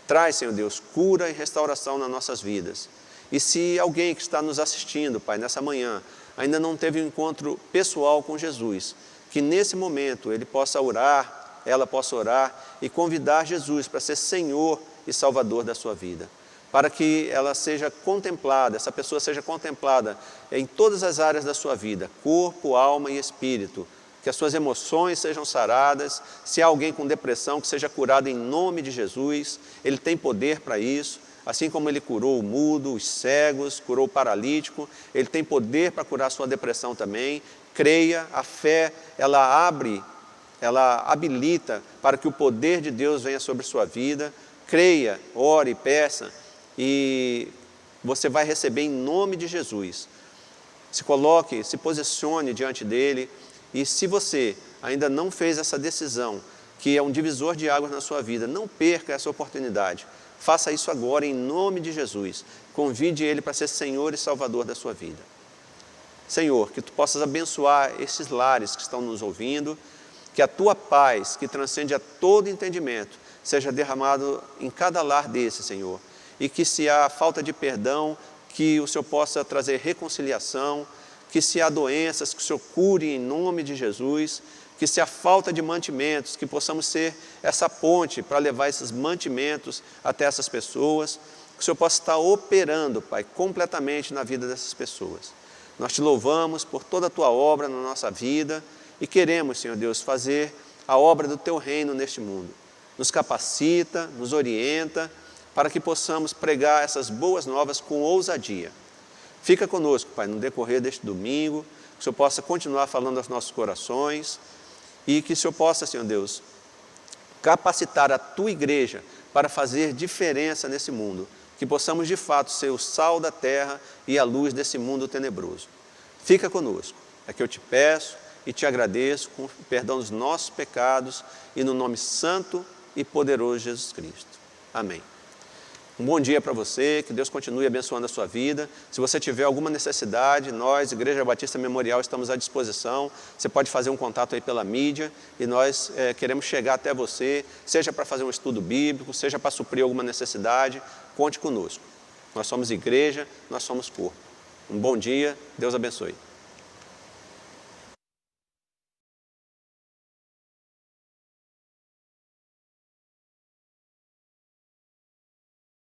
Traz, Senhor Deus, cura e restauração nas nossas vidas. E se alguém que está nos assistindo, Pai, nessa manhã, ainda não teve um encontro pessoal com Jesus, que nesse momento ele possa orar, ela possa orar e convidar Jesus para ser Senhor e Salvador da sua vida. Para que ela seja contemplada, essa pessoa seja contemplada em todas as áreas da sua vida, corpo, alma e espírito, que as suas emoções sejam saradas, se há alguém com depressão, que seja curado em nome de Jesus, Ele tem poder para isso. Assim como Ele curou o mudo, os cegos, curou o paralítico, Ele tem poder para curar a sua depressão também. Creia, a fé, ela abre, ela habilita para que o poder de Deus venha sobre a sua vida. Creia, ore, peça e você vai receber em nome de Jesus. Se coloque, se posicione diante dEle e se você ainda não fez essa decisão, que é um divisor de águas na sua vida, não perca essa oportunidade. Faça isso agora em nome de Jesus. Convide Ele para ser Senhor e Salvador da sua vida. Senhor, que Tu possas abençoar esses lares que estão nos ouvindo, que a Tua paz, que transcende a todo entendimento, seja derramado em cada lar desse, Senhor. E que se há falta de perdão, que o Senhor possa trazer reconciliação, que se há doenças, que o Senhor cure em nome de Jesus, que se há falta de mantimentos, que possamos ser essa ponte para levar esses mantimentos até essas pessoas, que o Senhor possa estar operando, Pai, completamente na vida dessas pessoas. Nós Te louvamos por toda a Tua obra na nossa vida e queremos, Senhor Deus, fazer a obra do Teu reino neste mundo. Nos capacita, nos orienta, para que possamos pregar essas boas novas com ousadia. Fica conosco, Pai, no decorrer deste domingo, que o Senhor possa continuar falando aos nossos corações, e que o Senhor possa, Senhor Deus, capacitar a Tua igreja para fazer diferença nesse mundo. Que possamos de fato ser o sal da terra e a luz desse mundo tenebroso. Fica conosco. É que eu te peço e te agradeço com o perdão dos nossos pecados e no nome santo e poderoso de Jesus Cristo. Amém. Um bom dia para você, que Deus continue abençoando a sua vida. Se você tiver alguma necessidade, nós, Igreja Batista Memorial, estamos à disposição. Você pode fazer um contato aí pela mídia e nós queremos chegar até você, seja para fazer um estudo bíblico, seja para suprir alguma necessidade, conte conosco. Nós somos igreja, nós somos corpo. Um bom dia, Deus abençoe.